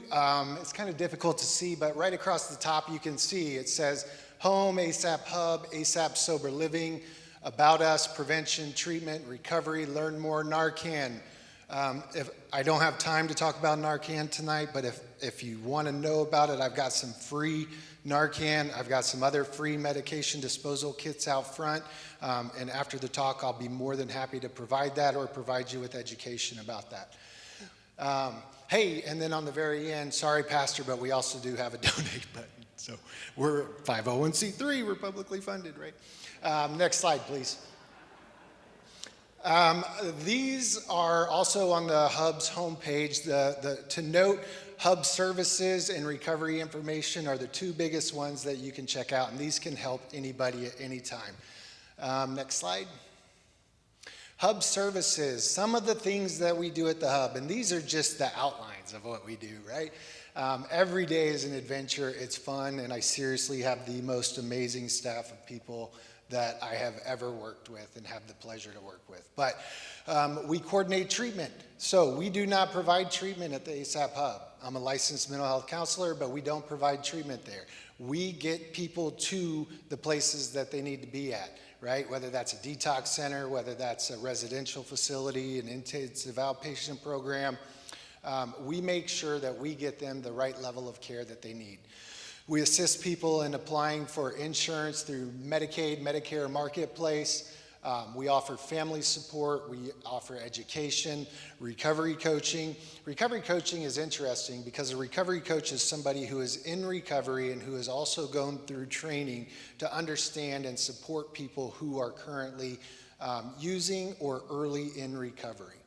it's kind of difficult to see, but right across the top you can see it says Home, ASAP Hub, ASAP Sober Living, About Us, Prevention, Treatment, Recovery, Learn More, Narcan. If I don't have time to talk about Narcan tonight, but if you want to know about it, I've got some free Narcan. I've got some other free medication disposal kits out front. And after the talk, I'll be more than happy to provide that or provide you with education about that. Hey, and then on the very end, sorry, Pastor, but we also do have a donate button. So we're 501c3, we're publicly funded, right? Next slide, please. These are also on the Hub's homepage. To note, Hub services and recovery information are the two biggest ones that you can check out, and these can help anybody at any time. Next slide. Hub services, some of the things that we do at the Hub, and these are just the outlines of what we do, right? Every day is an adventure, it's fun, and I seriously have the most amazing staff of people that I have ever worked with and have the pleasure to work with. But we coordinate treatment. So we do not provide treatment at the ASAP Hub. I'm a licensed mental health counselor, but we don't provide treatment there. We get people to the places that they need to be at, right? Whether that's a detox center, whether that's a residential facility, an intensive outpatient program, we make sure that we get them the right level of care that they need. We assist people in applying for insurance through Medicaid, Medicare Marketplace. We offer family support. We offer education, recovery coaching. Recovery coaching is interesting because a recovery coach is somebody who is in recovery and who has also gone through training to understand and support people who are currently using or early in recovery.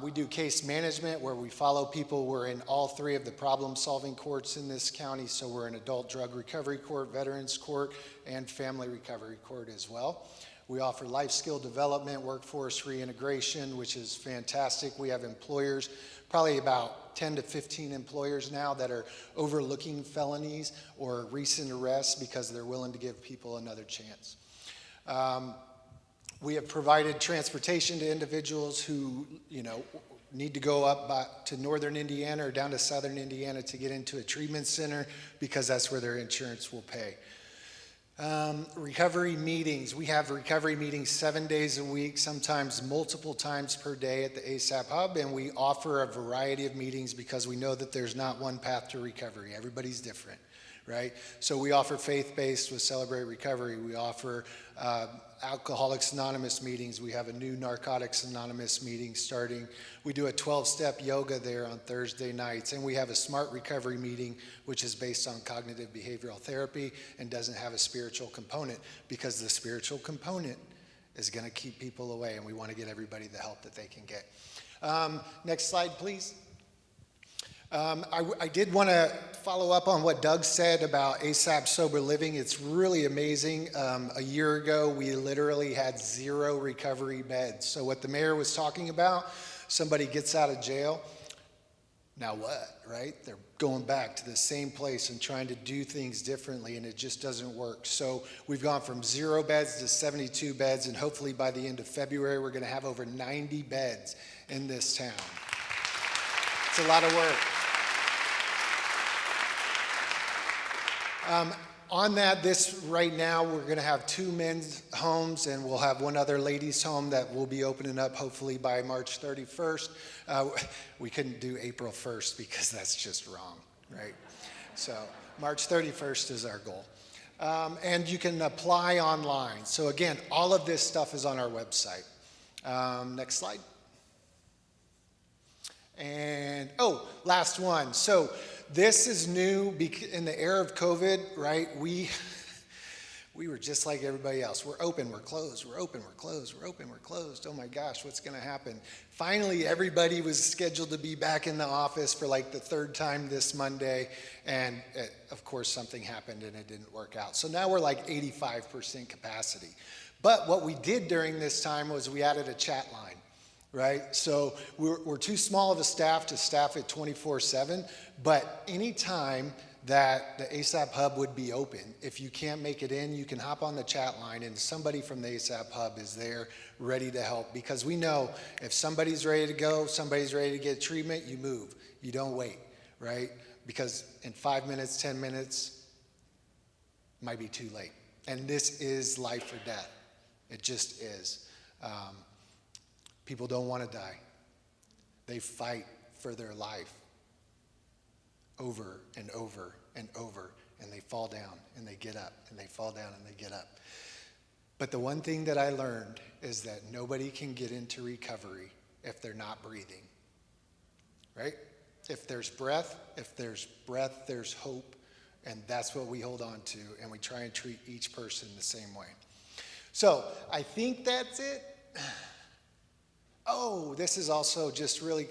We do case management where we follow people. We're in all three of the problem-solving courts in this county, so we're in adult drug recovery court, veterans court, and family recovery court as well. We offer life skill development, workforce reintegration, which is fantastic. We have employers, probably about 10 to 15 employers now that are overlooking felonies or recent arrests because they're willing to give people another chance. We have provided transportation to individuals who, need to go up to northern Indiana or down to southern Indiana to get into a treatment center because that's where their insurance will pay. Recovery meetings. We have recovery meetings 7 days a week, sometimes multiple times per day at the ASAP Hub, and we offer a variety of meetings because we know that there's not one path to recovery. Everybody's different, right? So we offer faith-based with Celebrate Recovery. We offer Alcoholics Anonymous meetings. We have a new Narcotics Anonymous meeting starting. We do a 12-step yoga there on Thursday nights, and we have a Smart Recovery meeting, which is based on cognitive behavioral therapy and doesn't have a spiritual component, because the spiritual component is going to keep people away, and we want to get everybody the help that they can get. Next slide, please. I did want to follow up on what Doug said about ASAP Sober Living. It's really amazing. A year ago, we literally had 0 recovery beds. So what the mayor was talking about, somebody gets out of jail, now what, right? They're going back to the same place and trying to do things differently, and it just doesn't work. So we've gone from 0 beds to 72 beds, and hopefully by the end of February, we're going to have over 90 beds in this town. It's a lot of work. On that, right now, we're going to have 2 men's homes, and we'll have 1 other ladies' home that will be opening up hopefully by March 31st. We couldn't do April 1st because that's just wrong, right? So March 31st is our goal. And you can apply online. So again, all of this stuff is on our website. Next slide. And, last one. So this is new in the era of COVID, right? We were just like everybody else. We're open, we're closed, we're open, we're closed, we're open, we're closed. Oh my gosh, what's going to happen? Finally, everybody was scheduled to be back in the office for like the 3rd time this Monday. And of course, something happened and it didn't work out. So now we're like 85% capacity. But what we did during this time was we added a chat line. Right? So we're too small of a staff to staff it 24/7, but anytime that the ASAP Hub would be open, if you can't make it in, you can hop on the chat line and somebody from the ASAP Hub is there ready to help, because we know if somebody's ready to go, somebody's ready to get treatment, you move. You don't wait, right? Because in 5 minutes, 10 minutes, might be too late. And this is life or death. It just is. People don't want to die. They fight for their life over and over and over, and they fall down and they get up, and they fall down and they get up. But the one thing that I learned is that nobody can get into recovery if they're not breathing, right? If there's breath, there's hope, and that's what we hold on to, and we try and treat each person the same way. So I think that's it. This is also just really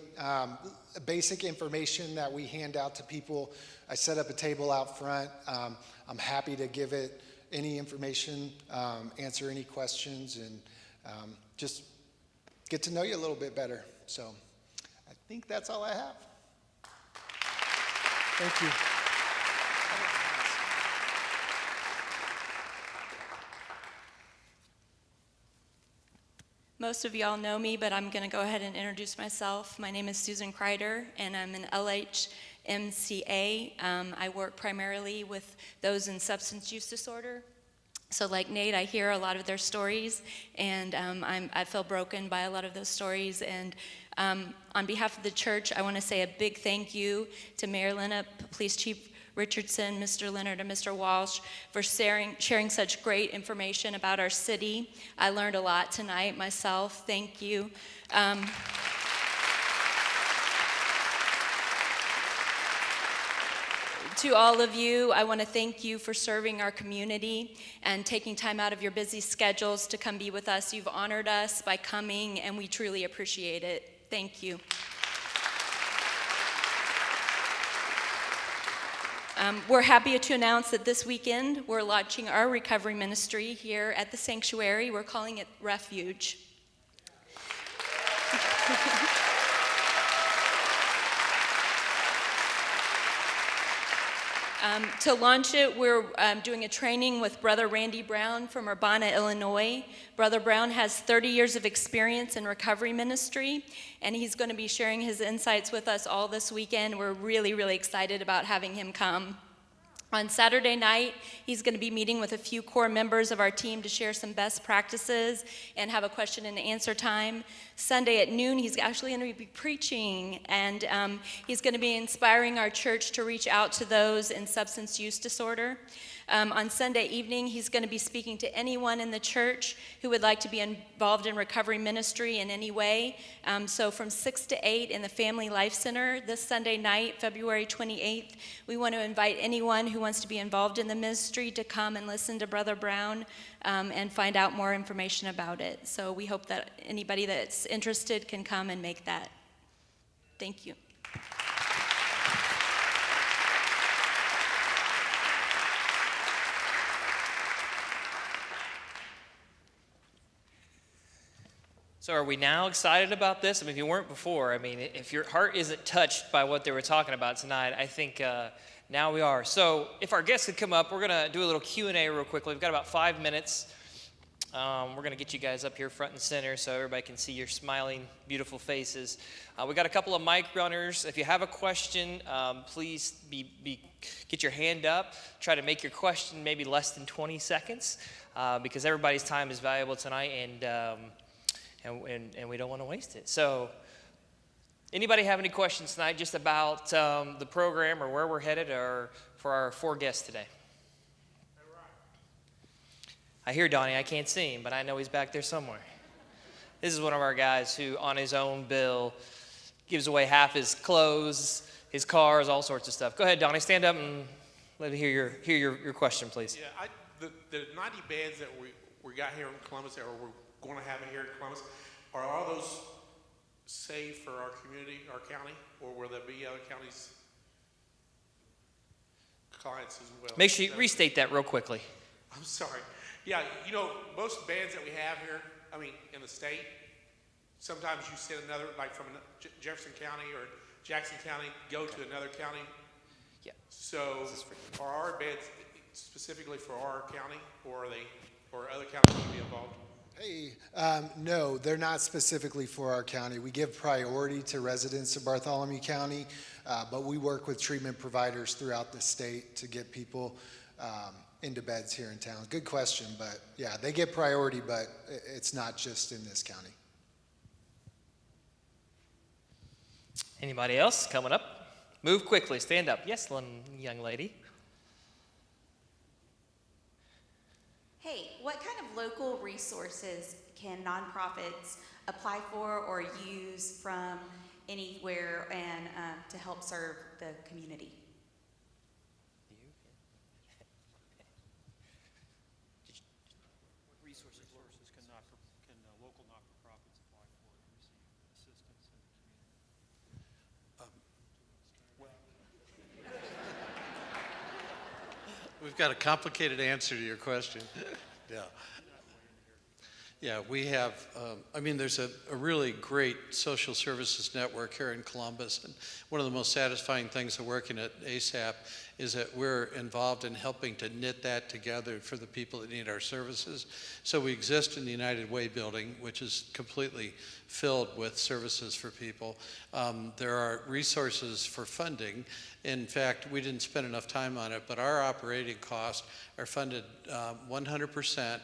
basic information that we hand out to people. I set up a table out front. I'm happy to give it any information, answer any questions, and just get to know you a little bit better. So I think that's all I have. Thank you. Most of y'all know me, but I'm going to go ahead and introduce myself. My name is Susan Kreider, and I'm an LHMCA. I work primarily with those in substance use disorder. So like Nate, I hear a lot of their stories, and I feel broken by a lot of those stories. And on behalf of the church, I want to say a big thank you to Mayor Lienhoop, Police Chief Richardson, Mr. Leonard, and Mr. Walsh for sharing such great information about our city. I learned a lot tonight myself. Thank you. To all of you, I want to thank you for serving our community and taking time out of your busy schedules to come be with us. You've honored us by coming, and we truly appreciate it. Thank you. We're happy to announce that this weekend we're launching our recovery ministry here at the sanctuary. We're calling it Refuge. To launch it, we're doing a training with Brother Randy Brown from Urbana, Illinois. Brother Brown has 30 years of experience in recovery ministry, and he's going to be sharing his insights with us all this weekend. We're really, really excited about having him come. On Saturday night, he's going to be meeting with a few core members of our team to share some best practices and have a question and answer time. Sunday at noon, he's actually going to be preaching, and he's going to be inspiring our church to reach out to those in substance use disorder. On Sunday evening, he's going to be speaking to anyone in the church who would like to be involved in recovery ministry in any way. So from 6 to 8 in the Family Life Center this Sunday night, February 28th, we want to invite anyone who wants to be involved in the ministry to come and listen to Brother Brown and find out more information about it. So we hope that anybody that's interested can come and make that. Thank you. So are we now excited about this? I mean, if you weren't before, I mean, if your heart isn't touched by what they were talking about tonight, I think now we are. So if our guests could come up, we're going to do a little Q&A real quickly. We've got about 5 minutes. We're going to get you guys up here front and center so everybody can see your smiling, beautiful faces. We got a couple of mic runners. If you have a question, please get your hand up. Try to make your question maybe less than 20 seconds because everybody's time is valuable tonight, and we don't want to waste it. So anybody have any questions tonight just about the program or where we're headed or for our 4 guests today? I hear Donnie. I can't see him, but I know he's back there somewhere. This is one of our guys who, on his own bill, gives away half his clothes, his cars, all sorts of stuff. Go ahead, Donnie. Stand up and let me hear your question, please. Yeah, the 90 beds that we got here in Columbus, or we're going to have it here in Columbus, are all those saved for our community, our county, or will there be other counties' clients as well? Make sure you restate that real quickly. I'm sorry. Yeah, you know, most beds that we have here, I mean, in the state, sometimes you send another, like from Jefferson County or Jackson County, go to another county. Yeah. So are our beds specifically for our county, or other counties going to be involved? Hey, no, they're not specifically for our county. We give priority to residents of Bartholomew County, but we work with treatment providers throughout the state to get people into beds here in town. Good question, but yeah, they get priority, but it's not just in this county. Anybody else coming up? Move quickly. Stand up. Yes, young lady. Hey, what kind of local resources can nonprofits apply for or use from anywhere and to help serve the community? What resources can local not-for-profits apply for to receive assistance in the community? We've got a complicated answer to your question. Yeah. Yeah, we have, there's a really great social services network here in Columbus, and one of the most satisfying things of working at ASAP is that we're involved in helping to knit that together for the people that need our services. So we exist in the United Way building, which is completely filled with services for people. There are resources for funding. In fact, we didn't spend enough time on it, but our operating costs are funded 100%.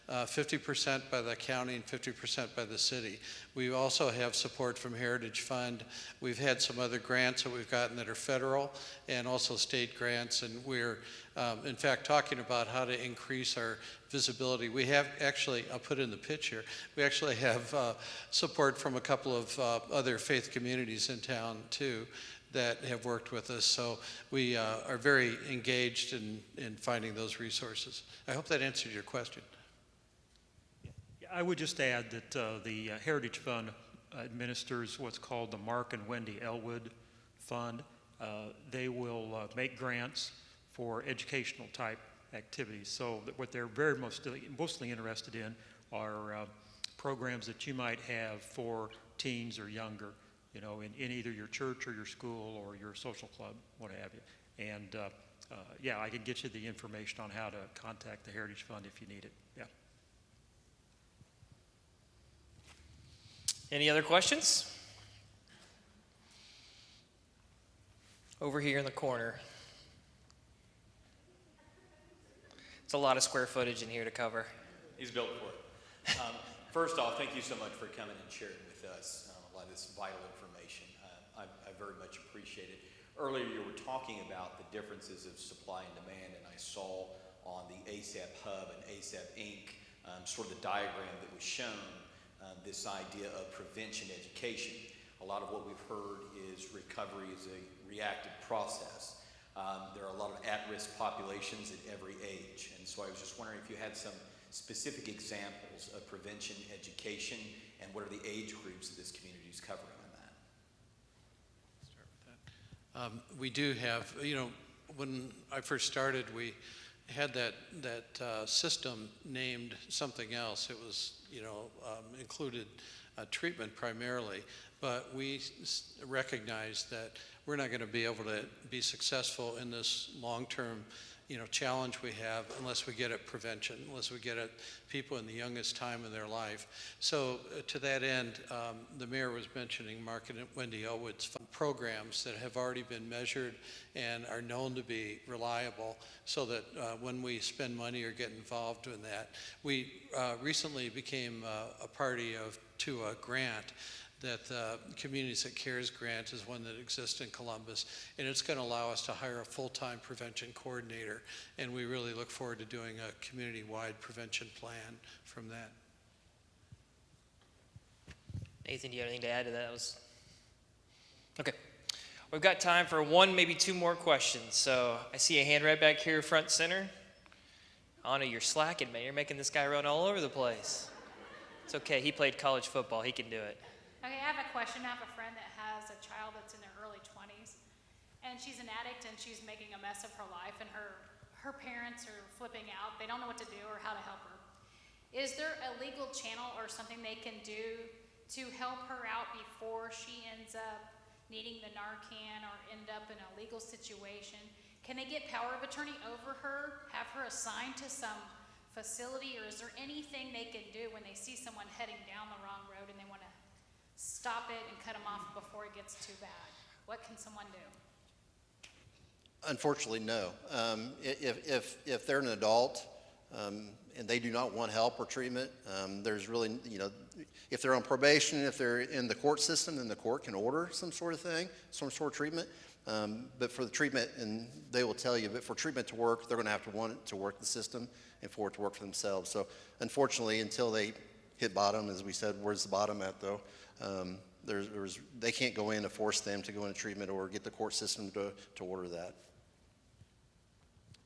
50% by the county and 50% by the city. We also have support from Heritage Fund. We've had some other grants that we've gotten that are federal and also state grants, and we're in fact talking about how to increase our visibility. We have actually, I'll put in the picture, we actually have support from a couple of other faith communities in town too that have worked with us. So we are very engaged in finding those resources. I hope that answered your question. I would just add that the Heritage Fund administers what's called the Mark and Wendy Elwood Fund. They will make grants for educational type activities. So that what they're mostly interested in are programs that you might have for teens or younger, you know, in either your church or your school or your social club, what have you. And yeah, I can get you the information on how to contact the Heritage Fund if you need it. Yeah. Any other questions? Over here in the corner. It's a lot of square footage in here to cover. He's built for it. First off, thank you so much for coming and sharing with us a lot of this vital information. I very much appreciate it. Earlier, you were talking about the differences of supply and demand, and I saw on the ASAP Hub and ASAP Inc. Sort of the diagram that was shown, this idea of prevention education. A lot of what we've heard is recovery is a reactive process. There are a lot of at-risk populations at every age, and so I was just wondering if you had some specific examples of prevention education and what are the age groups that this community is covering on that? Start with that. We do have, when I first started, we had that system named something else. It was, included treatment primarily, but we recognized that we're not going to be able to be successful in this long-term, challenge we have unless we get at prevention, unless we get at people in the youngest time of their life. So to that end, the mayor was mentioning Mark and Wendy Elwood's programs that have already been measured and are known to be reliable, so that when we spend money or get involved in that, we recently became a party to a grant that the Communities That Cares grant is one that exists in Columbus, and it's going to allow us to hire a full-time prevention coordinator, and we really look forward to doing a community-wide prevention plan from that. Nathan, do you have anything to add to that? Okay. We've got time for one, maybe two more questions. So I see a hand right back here, front center. Anna, you're slacking, man. You're making this guy run all over the place. It's okay. He played college football. He can do it. Okay, I have a question. I have a friend that has a child that's in their early 20s, and she's an addict, and she's making a mess of her life, and her parents are flipping out. They don't know what to do or how to help her. Is there a legal channel or something they can do to help her out before she ends up needing the Narcan or end up in a legal situation? Can they get power of attorney over her, have her assigned to some facility, or is there anything they can do when they see someone heading down the wrong road and they want to stop it and cut them off before it gets too bad? What can someone do? Unfortunately, no. If they're an adult and they do not want help or treatment, there's really, if they're on probation, if they're in the court system, then the court can order some sort of thing, some sort of treatment. But for the treatment, and they will tell you, but for treatment to work, they're going to have to want it to work the system and for it to work for themselves. So unfortunately, until they hit bottom, as we said, where's the bottom at though? They can't go in to force them to go into treatment or get the court system to order that.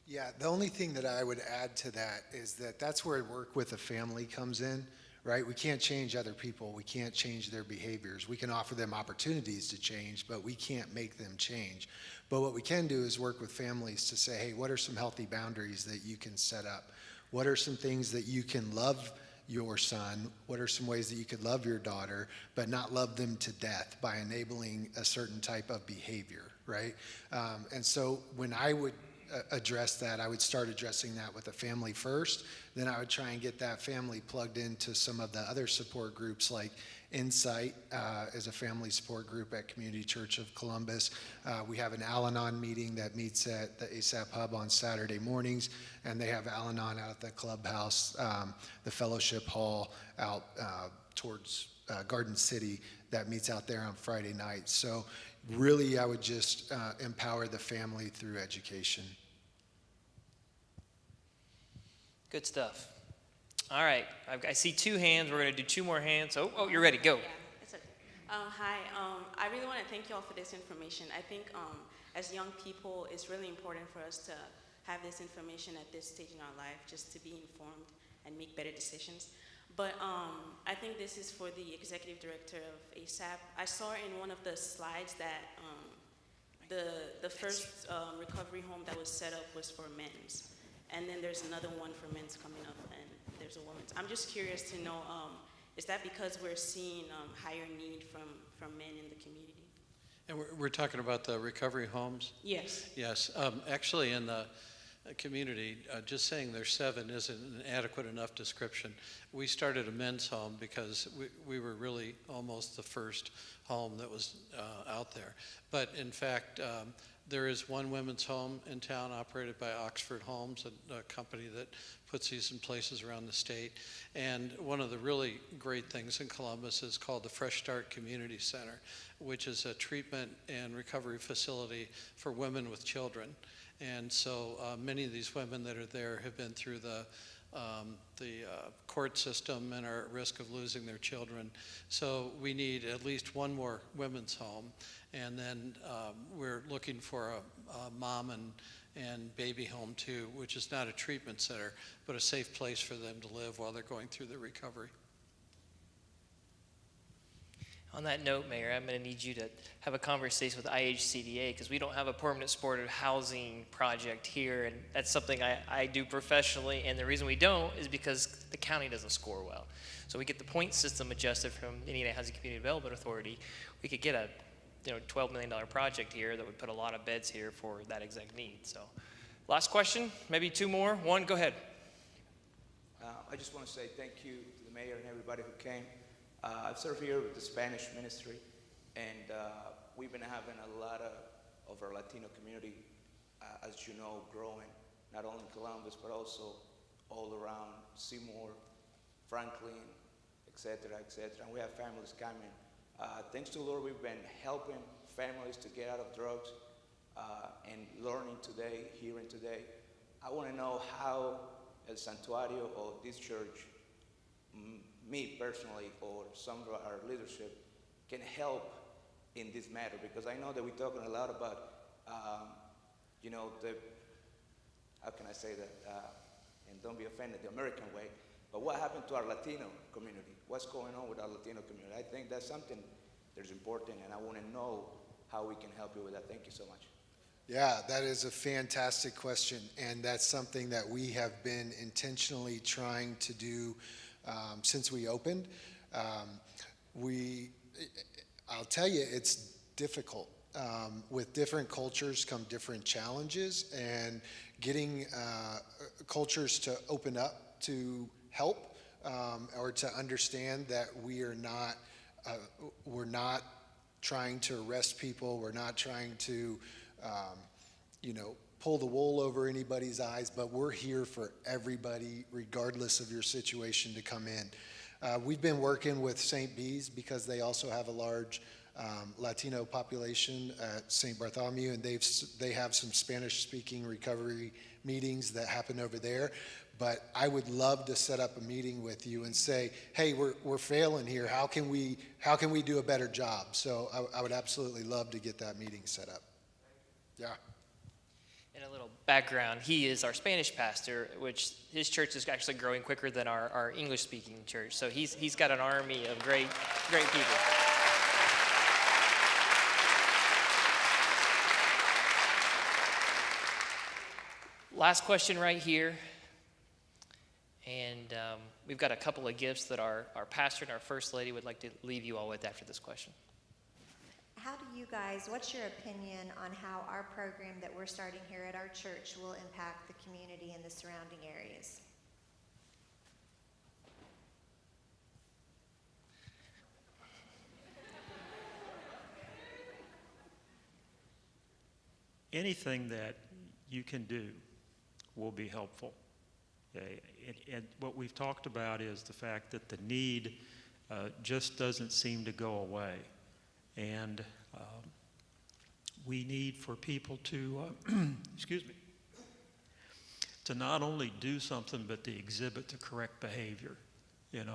Yeah, the only thing that I would add to that is that that's where work with a family comes in, right? We can't change other people. We can't change their behaviors. We can offer them opportunities to change, but we can't make them change. But what we can do is work with families to say, hey, what are some healthy boundaries that you can set up? What are some things that you can love your son? What are some ways that you could love your daughter, but not love them to death by enabling a certain type of behavior, right? And so when I would address that, I would start addressing that with a family first. Then I would try and get that family plugged into some of the other support groups like Insight is a family support group at Community Church of Columbus. We have an Al-Anon meeting that meets at the ASAP Hub on Saturday mornings, and they have Al-Anon out at the clubhouse, the fellowship hall out towards Garden City that meets out there on Friday nights. So really, I would just empower the family through education. Good stuff. All right, I see two hands. We're going to do two more hands. Oh, you're ready. Go. Yeah, it's okay. Hi, I really want to thank you all for this information. I think as young people, it's really important for us to have this information at this stage in our life, just to be informed and make better decisions. But I think this is for the executive director of ASAP. I saw in one of the slides that the first recovery home that was set up was for men's. And then there's another one for men's coming up, and there's a woman's. I'm just curious to know, is that because we're seeing higher need from men in the community? And we're talking about the recovery homes? Yes. Yes. Actually, in the community, just saying there's 7 isn't an adequate enough description. We started a men's home because we were really almost the first home that was out there. But in fact, There is one women's home in town operated by Oxford Homes, a company that puts these in places around the state. And one of the really great things in Columbus is called the Fresh Start Community Center, which is a treatment and recovery facility for women with children. And so many of these women that are there have been through the court system and are at risk of losing their children. So we need at least one more women's home. And then we're looking for a mom and baby home too, which is not a treatment center, but a safe place for them to live while they're going through their recovery. On that note, Mayor, I'm going to need you to have a conversation with IHCDA because we don't have a permanent supportive housing project here, and that's something I do professionally, and the reason we don't is because the county doesn't score well. So we get the point system adjusted from Indiana Housing Community Development Authority. We could get a $12 million project here that would put a lot of beds here for that exact need. So last question, maybe two more. One, go ahead. I just want to say thank you to the mayor and everybody who came. I've served here with the Spanish ministry, and we've been having a lot of our Latino community, as you know, growing, not only in Columbus, but also all around Seymour, Franklin, et cetera, and we have families coming. Thanks to the Lord, we've been helping families to get out of drugs and learning today, hearing today. I want to know how El Santuario or this church, me personally, or some of our leadership, can help in this matter, because I know that we're talking a lot about, how can I say that, and don't be offended, the American way, but what happened to our Latino community? What's going on with our Latino community? I think that's something that's important, and I want to know how we can help you with that. Thank you so much. Yeah, that is a fantastic question, and that's something that we have been intentionally trying to do since we opened. I'll tell you, it's difficult. With different cultures come different challenges, and getting cultures to open up to help or to understand that we're not trying to arrest people, we're not trying to pull the wool over anybody's eyes, but we're here for everybody, regardless of your situation, to come in. We've been working with St. Bees because they also have a large Latino population at St. Bartholomew, and they have some Spanish-speaking recovery meetings that happen over there. But I would love to set up a meeting with you and say, hey, we're failing here. How can we do a better job? So I would absolutely love to get that meeting set up. Yeah. And a little background, he is our Spanish pastor, which his church is actually growing quicker than our English-speaking church. So he's got an army of great people. Last question right here. And we've got a couple of gifts that our pastor and our first lady would like to leave you all with after this question. What's your opinion on how our program that we're starting here at our church will impact the community and the surrounding areas? Anything that you can do will be helpful. Okay? And what we've talked about is the fact that the need just doesn't seem to go away. And we need for people to, to not only do something, but to exhibit the correct behavior. And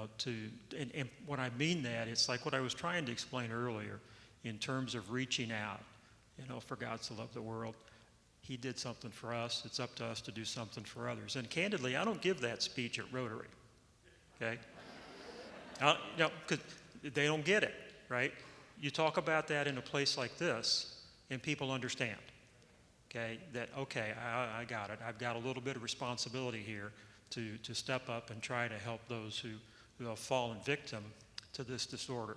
when I mean that, it's like what I was trying to explain earlier in terms of reaching out. For God so loved the world. He did something for us. It's up to us to do something for others. And candidly, I don't give that speech at Rotary, okay? Because they don't get it, right? You talk about that in a place like this, and people understand, okay, that, okay, I got it. I've got a little bit of responsibility here to step up and try to help those who have fallen victim to this disorder.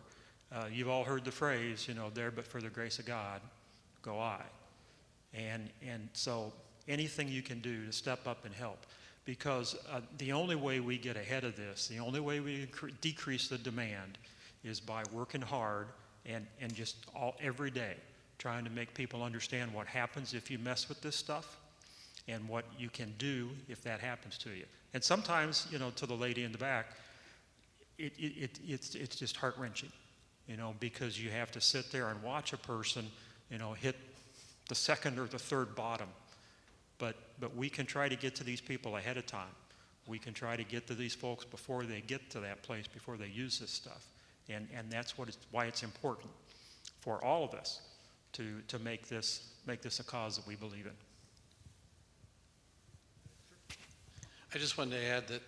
You've all heard the phrase, there but for the grace of God, go I. And so anything you can do to step up and help, because the only way we get ahead of this, the only way we decrease the demand is by working hard and just every day trying to make people understand what happens if you mess with this stuff and what you can do if that happens to you. And sometimes, to the lady in the back, it's just heart-wrenching, because you have to sit there and watch a person, hit the second or the third bottom. But we can try to get to these people ahead of time. We can try to get to these folks before they get to that place, before they use this stuff. And that's why it's important for all of us to make this a cause that we believe in. I just wanted to add that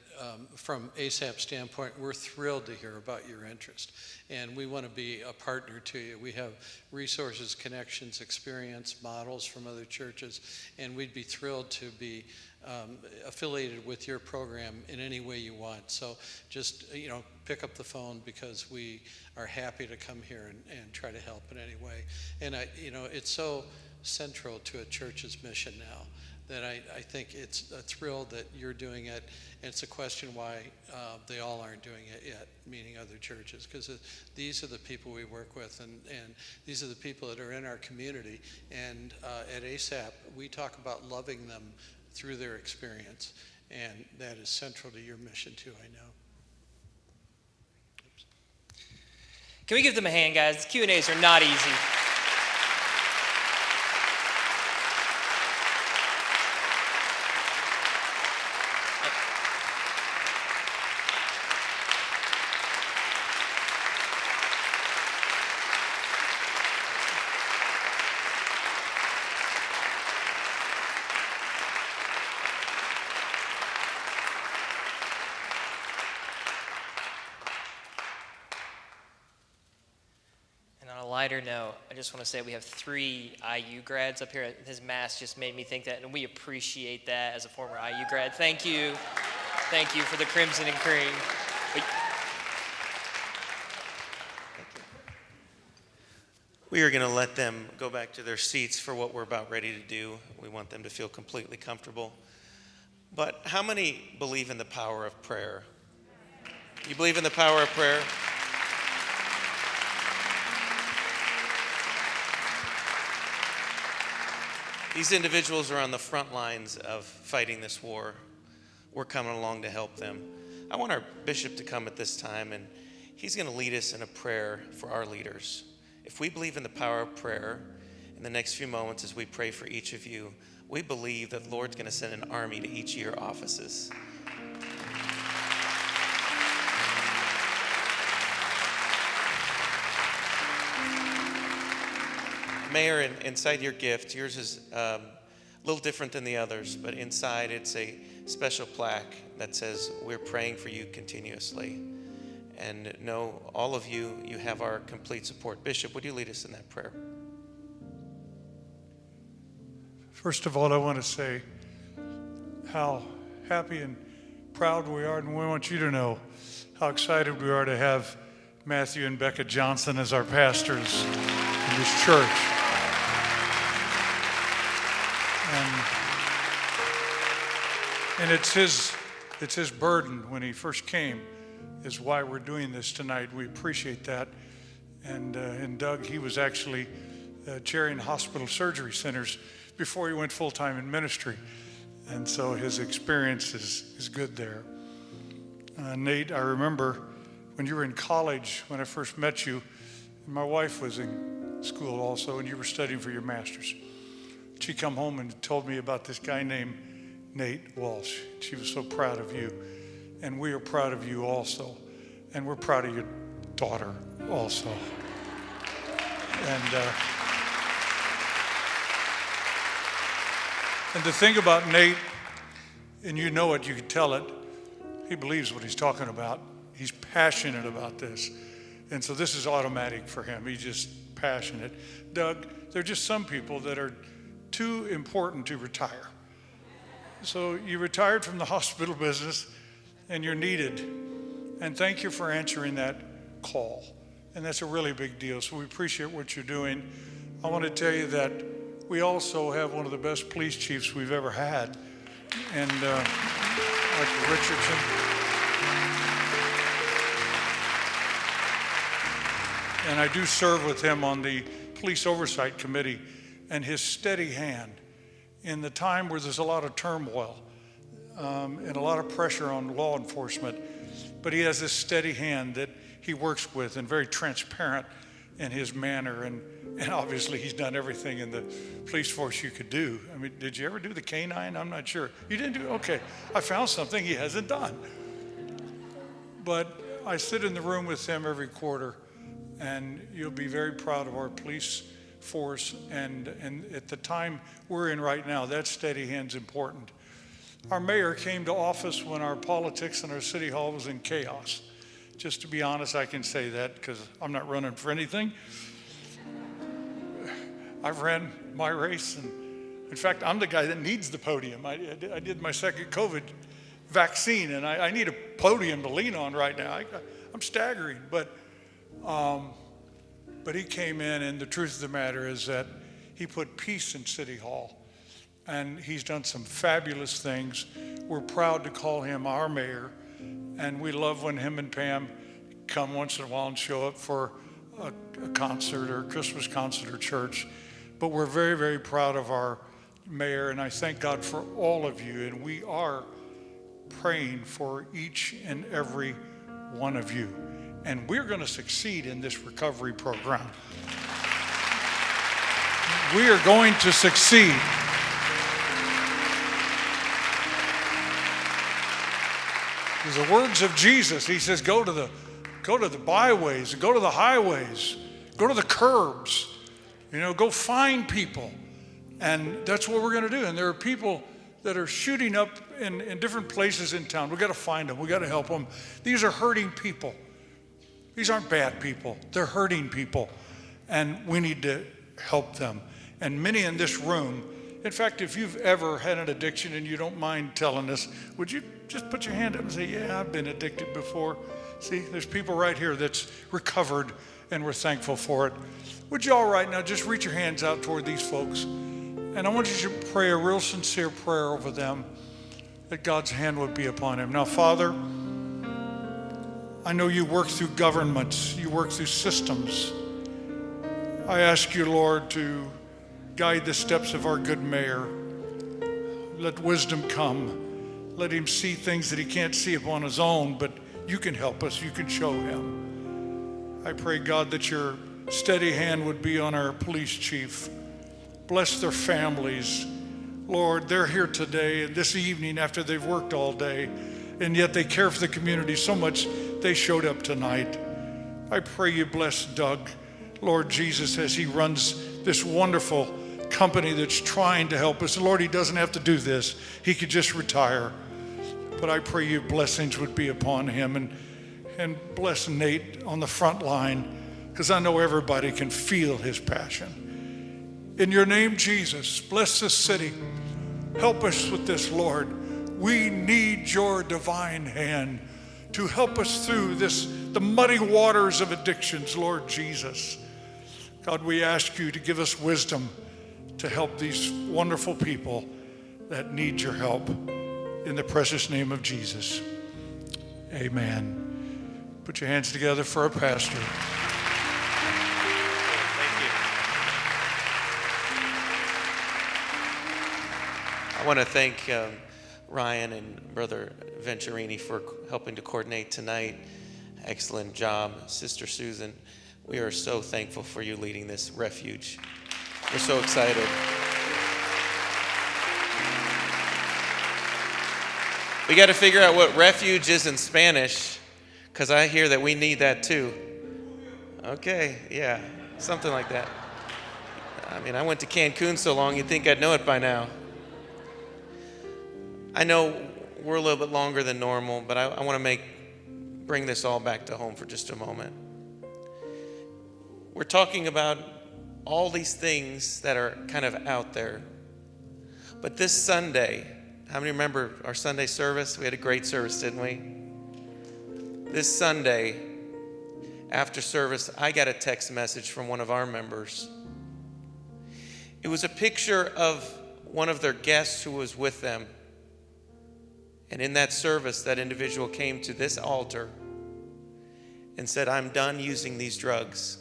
from ASAP's standpoint, we're thrilled to hear about your interest, and we want to be a partner to you. We have resources, connections, experience, models from other churches, and we'd be thrilled to be affiliated with your program in any way you want. So just, pick up the phone, because we are happy to come here and try to help in any way. And it's so central to a church's mission now that I think it's a thrill that you're doing it. And it's a question why they all aren't doing it yet, meaning other churches, because these are the people we work with, and these are the people that are in our community. And at ASAP, we talk about loving them through their experience, and that is central to your mission too, I know. Oops. Can we give them a hand, guys? Q&As are not easy. Lighter note, I just want to say we have 3 IU grads up here. His mask just made me think that, and we appreciate that as a former IU grad. Thank you. Thank you for the crimson and cream. We are going to let them go back to their seats for what we're about ready to do. We want them to feel completely comfortable. But how many believe in the power of prayer? You believe in the power of prayer? These individuals are on the front lines of fighting this war. We're coming along to help them. I want our bishop to come at this time, and he's going to lead us in a prayer for our leaders. If we believe in the power of prayer, in the next few moments as we pray for each of you, we believe that the Lord's going to send an army to each of your offices. Mayor, inside your gift, yours is a little different than the others, but inside it's a special plaque that says, "We're praying for you continuously." And know, all of you, you have our complete support. Bishop, would you lead us in that prayer? First of all, I want to say how happy and proud we are, and we want you to know how excited we are to have Matthew and Becca Johnson as our pastors in this church. And it's his burden when he first came is why we're doing this tonight. We appreciate that. And Doug, he was actually chairing hospital surgery centers before he went full-time in ministry. And so his experience is good there. Nate, I remember when you were in college, when I first met you, my wife was in school also, and you were studying for your master's. She come home and told me about this guy named Nate Walsh. She was so proud of you, and we are proud of you also, and we're proud of your daughter also. And the thing about Nate, and you know it, you can tell it, he believes what he's talking about. He's passionate about this, and so this is automatic for him. He's just passionate. Doug, there are just some people that are too important to retire. So you retired from the hospital business and you're needed. And thank you for answering that call. And that's a really big deal. So we appreciate what you're doing. I want to tell you that we also have one of the best police chiefs we've ever had. And Michael Richardson. And I do serve with him on the Police Oversight Committee, and his steady hand in the time where there's a lot of turmoil and a lot of pressure on law enforcement. But he has this steady hand that he works with, and very transparent in his manner. And obviously he's done everything in the police force you could do. I mean, did you ever do the canine? I'm not sure. You didn't do? Okay. I found something he hasn't done. But I sit in the room with him every quarter, and you'll be very proud of our police force. And at the time we're in right now, that steady hand's important. Our mayor came to office when our politics in our city hall was in chaos. Just to be honest, I can say that because I'm not running for anything. I've ran my race, and in fact, I'm the guy that needs the podium. I did my second COVID vaccine, and I need a podium to lean on right now. I'm staggering, but he came in, and the truth of the matter is that he put peace in City Hall, and he's done some fabulous things. We're proud to call him our mayor, and we love when him and Pam come once in a while and show up for a concert or a Christmas concert or church. But we're very, very proud of our mayor, and I thank God for all of you, and we are praying for each and every one of you. And we're going to succeed in this recovery program. We are going to succeed. There's the words of Jesus. He says, go to the byways, go to the highways, go to the curbs, go find people. And that's what we're going to do. And there are people that are shooting up in different places in town. We've got to find them. We've got to help them. These are hurting people. These aren't bad people. They're hurting people. And we need to help them. And many in this room, in fact, if you've ever had an addiction and you don't mind telling us, would you just put your hand up and say, yeah, I've been addicted before. See, there's people right here that's recovered, and we're thankful for it. Would you all right now just reach your hands out toward these folks? And I want you to pray a real sincere prayer over them, that God's hand would be upon him. Now, Father, I know you work through governments, you work through systems. I ask you, Lord, to guide the steps of our good mayor. Let wisdom come. Let him see things that he can't see upon his own, but you can help us, you can show him. I pray, God, that your steady hand would be on our police chief. Bless their families. Lord, they're here today and this evening after they've worked all day, and yet they care for the community so much they showed up tonight. I pray you bless Doug, Lord Jesus, as he runs this wonderful company that's trying to help us. Lord, he doesn't have to do this. He could just retire. But I pray your blessings would be upon him, and bless Nate on the front line, because I know everybody can feel his passion. In your name, Jesus, bless this city. Help us with this, Lord. We need your divine hand to help us through the muddy waters of addictions, Lord Jesus. God, we ask you to give us wisdom to help these wonderful people that need your help. In the precious name of Jesus, amen. Put your hands together for our pastor. Thank you. I want to thank Ryan and Brother Venturini for helping to coordinate tonight. Excellent job. Sister Susan, we are so thankful for you leading this refuge. We're so excited. We got to figure out what refuge is in Spanish, because I hear that we need that too. Okay, yeah, something like that. I mean, I went to Cancun so long, you'd think I'd know it by now. I know we're a little bit longer than normal, but I want to bring this all back to home for just a moment. We're talking about all these things that are kind of out there. But this Sunday, how many remember our Sunday service? We had a great service, didn't we? This Sunday, after service, I got a text message from one of our members. It was a picture of one of their guests who was with them. And in that service, that individual came to this altar and said, I'm done using these drugs.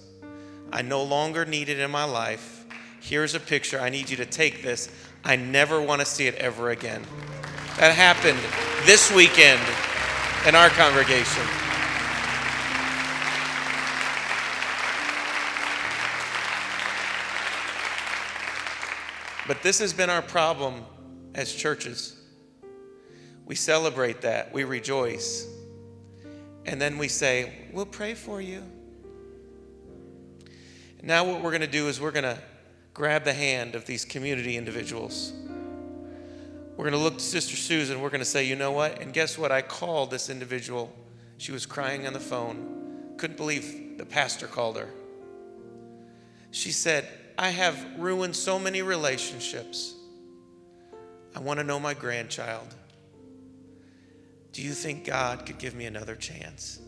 I no longer need it in my life. Here's a picture. I need you to take this. I never want to see it ever again. That happened this weekend in our congregation. But this has been our problem as churches. We celebrate that. We rejoice. And then we say, we'll pray for you. Now what we're going to do is we're going to grab the hand of these community individuals. We're going to look to Sister Susan. We're going to say, you know what? And guess what? I called this individual. She was crying on the phone. Couldn't believe the pastor called her. She said, I have ruined so many relationships. I want to know my grandchild. Do you think God could give me another chance?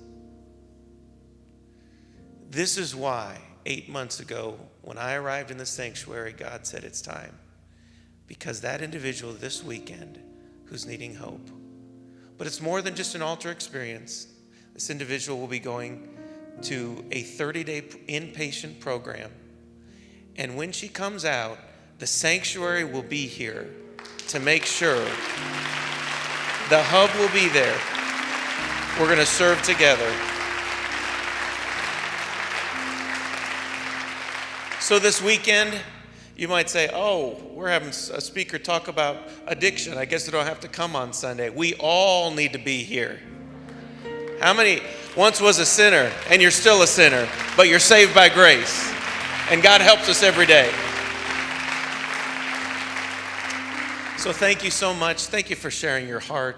This is why 8 months ago, when I arrived in the sanctuary, God said it's time. Because that individual this weekend who's needing hope. But it's more than just an altar experience. This individual will be going to a 30-day inpatient program. And when she comes out, the sanctuary will be here to make sure. The hub will be there. We're going to serve together. So this weekend, you might say, oh, we're having a speaker talk about addiction. I guess they don't have to come on Sunday. We all need to be here. How many once was a sinner and you're still a sinner, but you're saved by grace? And God helps us every day. So thank you so much. Thank you for sharing your heart.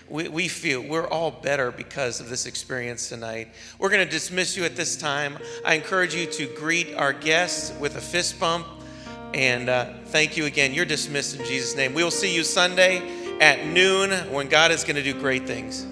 We feel we're all better because of this experience tonight. We're going to dismiss you at this time. I encourage you to greet our guests with a fist bump. And thank you again. You're dismissed in Jesus' name. We will see you Sunday at noon when God is going to do great things.